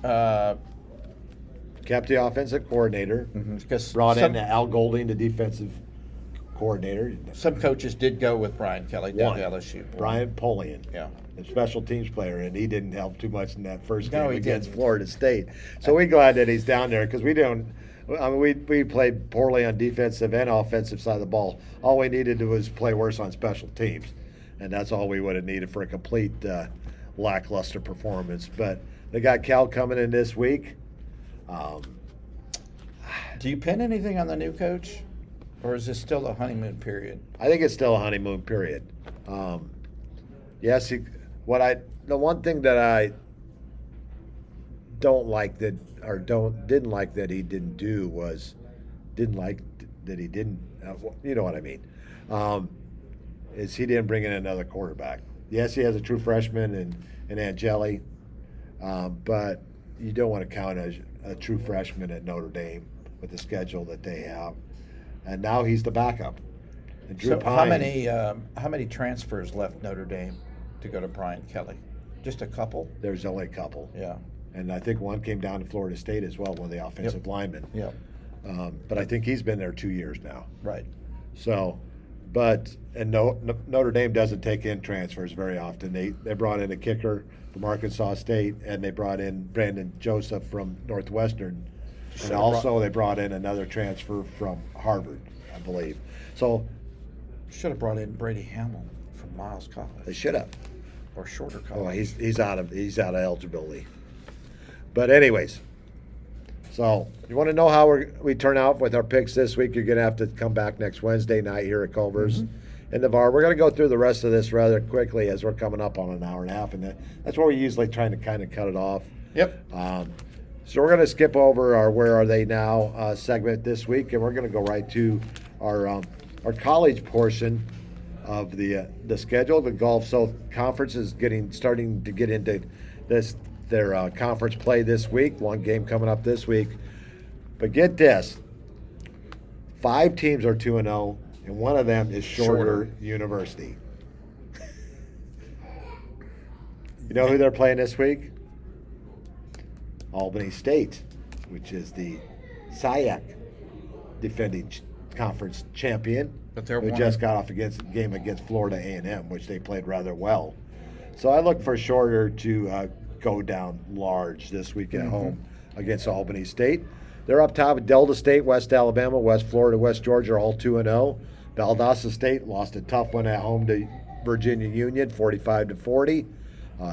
Kept the offensive coordinator. Because Brought in Al Golding, the defensive coordinator. some coaches did go with Brian Kelly down to LSU. Brian Polian. Yeah. A special teams player, and he didn't help too much in that first No, game he against didn't. Florida State. So we're glad that he's down there because we don't. I mean, we played poorly on defensive and offensive side of the ball. All we needed to was play worse on special teams, and that's all we would have needed for a complete lackluster performance. But they got Cal coming in this week. Do you pin anything on the new coach, or is this still the honeymoon period? I think it's still a honeymoon period. Yes, the one thing that I didn't like that he didn't do was you know what I mean, is he didn't bring in another quarterback. Yes, he has a true freshman in Angeli, but you don't want to count as a true freshman at Notre Dame with the schedule that they have, and now he's the backup. And Drew So Pine, how many transfers left Notre Dame to go to Brian Kelly? Just a couple? there's only a couple. Yeah. And I think one came down to Florida State as well, one of the offensive linemen. Yeah. But I think he's been there 2 years now. Right. So, Notre Dame doesn't take in transfers very often. They brought in a kicker from Arkansas State, and they brought in Brandon Joseph from Northwestern. And also they brought in another transfer from Harvard, I believe. So Should have brought in Brady Hamill from Miles they College should have. or Shorter Oh, College. he's out of eligibility. But anyways, so you want to know how we turn out with our picks this week? You're going to have to come back next Wednesday night here at Culver's in Navarre. We're going to go through the rest of this rather quickly as we're coming up on an hour and a half, and that's where we're usually trying to kind of cut it off. Yep. So we're going to skip over our "Where Are They Now" segment this week, and we're going to go right to our college portion of the schedule. The Gulf South Conference is starting to get into their conference play this week. One game coming up this week, but get this: 5 teams are 2-0, and one of them is Shorter University. You know who they're playing this week? Albany State, which is the SIAC defending conference champion, But they're who one just of- got off against a game against Florida A&M, which they played rather well. So I look for Shorter to go down large this week at home against Albany State. They're up top. Delta State, West Alabama, West Florida, West Georgia are all 2-0. Valdosta State lost a tough one at home to Virginia Union, 45-40.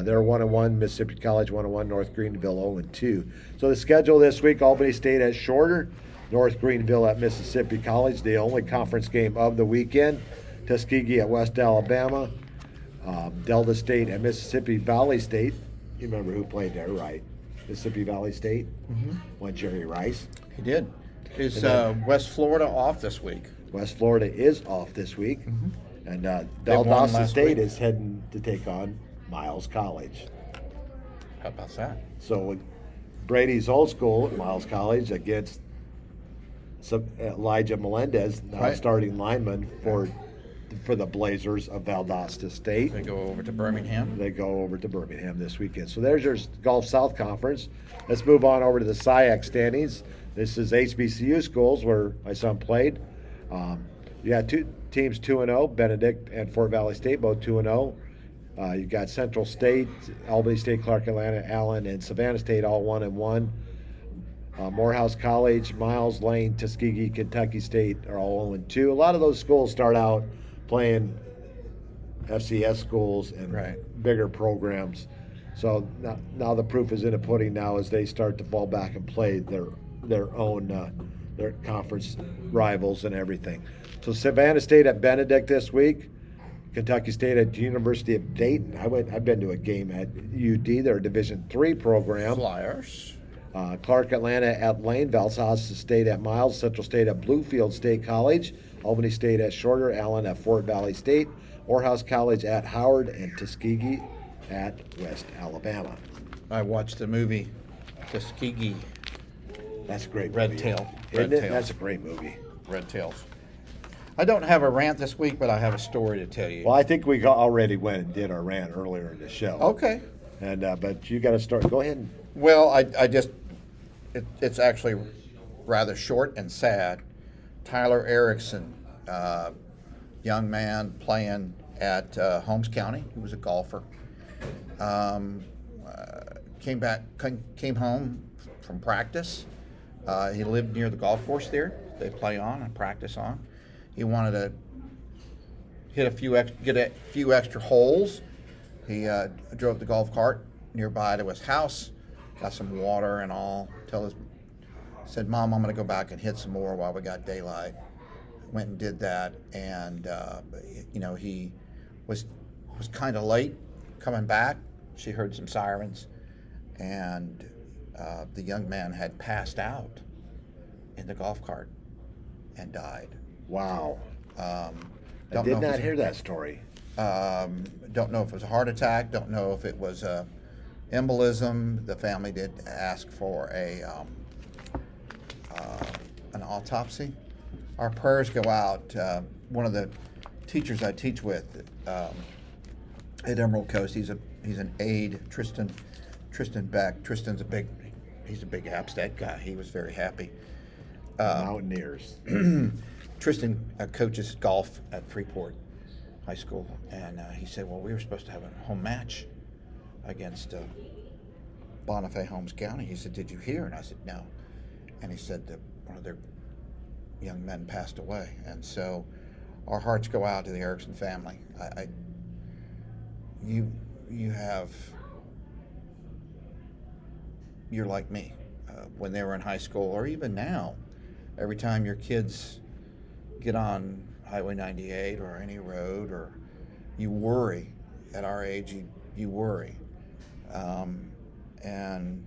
They're 1-1. Mississippi College 1-1. North Greenville 0-2. So the schedule this week: Albany State at Shorter, North Greenville at Mississippi College. The only conference game of the weekend: Tuskegee at West Alabama, Delta State at Mississippi Valley State. You remember who played there, right? Mississippi Valley State. Won Jerry Rice. He did. Is And then- West Florida off this week? West Florida is off this week, and They won Valdosta last State week. is heading to take on Miles College. How about that? So Brady's old school at Miles College against Elijah Melendez, now Right. starting lineman for the Blazers of Valdosta State. They go over to Birmingham. They go over to Birmingham this weekend. So there's your Gulf South Conference. Let's move on over to the SIAC standings. This is HBCU schools where my son played. You got 2 teams 2-0, Benedict and Fort Valley State, both 2-0. You got Central State, Albany State, Clark Atlanta, Allen, and Savannah State all 1-1. Morehouse College, Miles Lane, Tuskegee, Kentucky State are all 0-2. A lot of those schools start out playing FCS schools and Right. bigger programs. So now the proof is in the pudding now as they start to fall back and play their own their conference rivals and everything. So Savannah State at Benedict this week. Kentucky State at University of Dayton. I've been to a game at UD. They're a Division III program. Flyers. Clark Atlanta at Lane. Valdosta State at Miles. Central State at Bluefield State College. Albany State at Shorter. Allen at Fort Valley State. Morehouse College at Howard. And Tuskegee at West Alabama. I watched the movie Tuskegee That's a great Red movie. Tail. Isn't Red it? Tails. That's a great movie. Red Tails. I don't have a rant this week, but I have a story to tell you. Well, I think we already went and did our rant earlier in the show. Okay. And but you got to start. Go ahead. Well, I just, it's actually rather short and sad. Tyler Erickson, young man playing at Holmes County. He was a golfer. Came home from practice. He lived near the golf course there. They play on and practice on. He wanted to get a few extra holes. He drove the golf cart nearby to his house, got some water and all. Said, "Mom, I'm going to go back and hit some more while we got daylight." Went and did that, and he was kind of late coming back. She heard some sirens, and the young man had passed out in the golf cart and died. Wow. I Don't did know if not it's- hear that story. Don't know if it was a heart attack. Don't know if it was a embolism. The family did ask for an autopsy. Our prayers go out. One of the teachers I teach with at Emerald Coast, he's an aide, Tristan Beck. Tristan's a big Hapstead guy. He was very happy. Mountaineers. Tristan coaches golf at Freeport High School, and he said, "Well, we were supposed to have a home match against Bonifay Holmes County." He said, "Did you hear?" And I said, "No." And he said that one of their young men passed away, and so our hearts go out to the Erickson family. You're like me. When they were in high school, or even now, every time your kids get on Highway 98 or any road, or you worry. At our age, you worry. And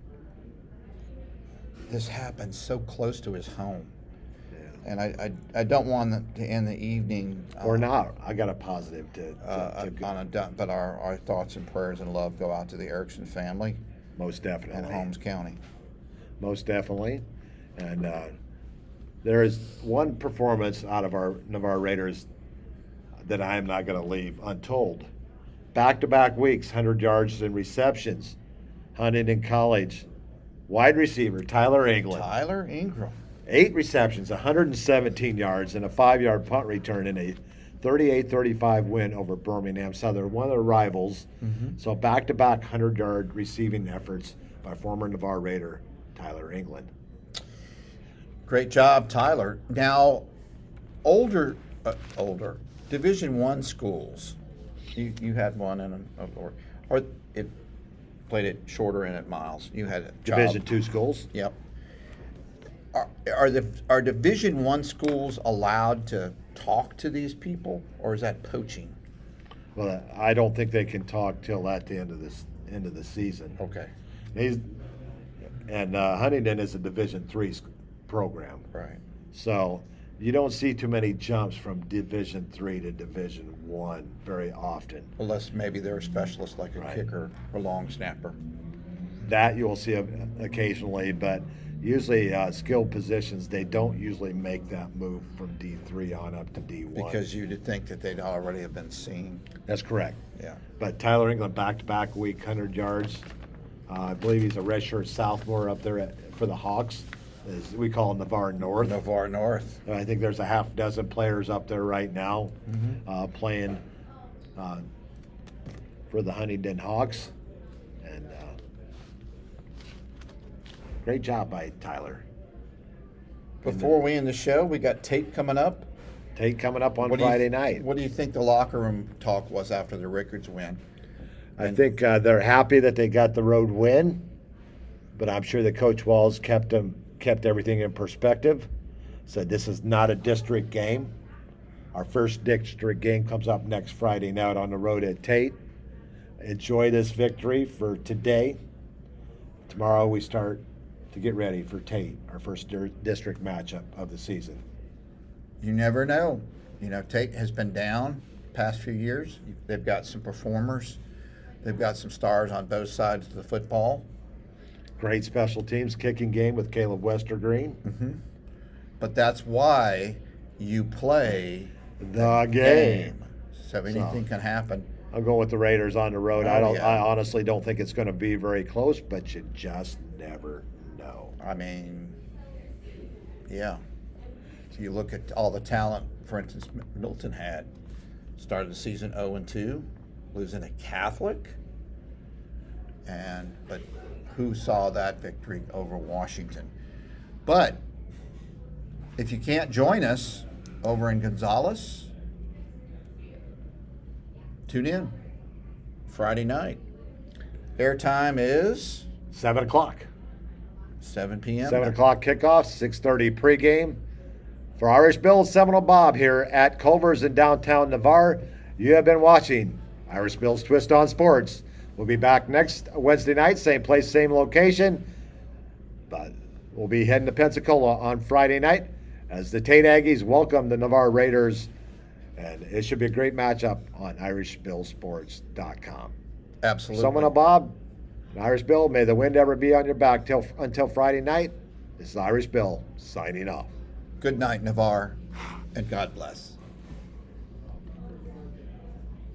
this happened so close to his home. And I don't want to end the evening Or not. I got a positive to on a but our thoughts and prayers and love go out to the Erickson family most definitely. and Holmes County. Most definitely. And there is one performance out of our Navarre Raiders that I am not going to leave untold. Back-to-back weeks, 100 yards and receptions. Huntington College wide receiver Tyler England. Tyler Ingram. 8 receptions, 117 yards, and a 5-yard punt return in a 38-35 win over Birmingham Southern, one of their rivals. So back-to-back 100-yard receiving efforts by former Navarre Raider Tyler England. Great job, Tyler. Now, older Division I schools. You had one in or it played it shorter in at Miles. You had a job. Division II schools. Yep. Are Division I schools allowed to talk to these people, or is that poaching? Well, I don't think they can talk till at the end of the season. Okay. Huntington is a Division III program. Right. So you don't see too many jumps from Division III to Division I very often. Unless maybe they're a specialist like a Right. kicker or long snapper. That you'll see occasionally, but usually skilled positions, they don't usually make that move from D3 on up to D1. Because you'd think that they'd already have been seen. That's correct. Yeah. But Tyler England back-to-back week, 100 yards. I believe he's a redshirt sophomore up there for the Hawks. As we call him Navarre North. Navarre North. I think there's a half dozen players up there right now playing for the Huntington Hawks. And great job by Tyler. Before we end the show, we got Tate coming up. Tate coming up on What do you- Friday night. What do you think the locker room talk was after the Rickards win? I think they're happy that they got the road win, but I'm sure that Coach Walls kept everything in perspective. Said this is not a district game. Our first district game comes up next Friday night on the road at Tate. Enjoy this victory for today. Tomorrow we start to get ready for Tate, our first district matchup of the season. You never know. You know, Tate has been down past few years. They've got some performers. They've got some stars on both sides of the football. Great special teams kicking game with Caleb Westergreen. But that's why you play The game. So anything can happen. I'll go with the Raiders on the road. Oh, yeah. I honestly don't think it's going to be very close, but you just never know. I mean, yeah. So you look at all the talent, for instance, Milton had. Started the season 0-2, losing to Catholic. But who saw that victory over Washington? But if you can't join us over in Gonzales, tune in Friday night. Airtime is 7 o'clock. 7 p.m. 7 o'clock kickoff, 6:30 pregame. For Irish Bill and Seminole Bob here at Culver's in downtown Navarre, you have been watching Irish Bill's Twist on Sports. We'll be back next Wednesday night, same place, same location. But we'll be heading to Pensacola on Friday night as the Tate Aggies welcome the Navarre Raiders. And it should be a great matchup on IrishBillSports.com. Absolutely. Seminole Bob and Irish Bill, may the wind ever be on your back until Friday night. This is Irish Bill signing off. Good night, Navarre, and God bless.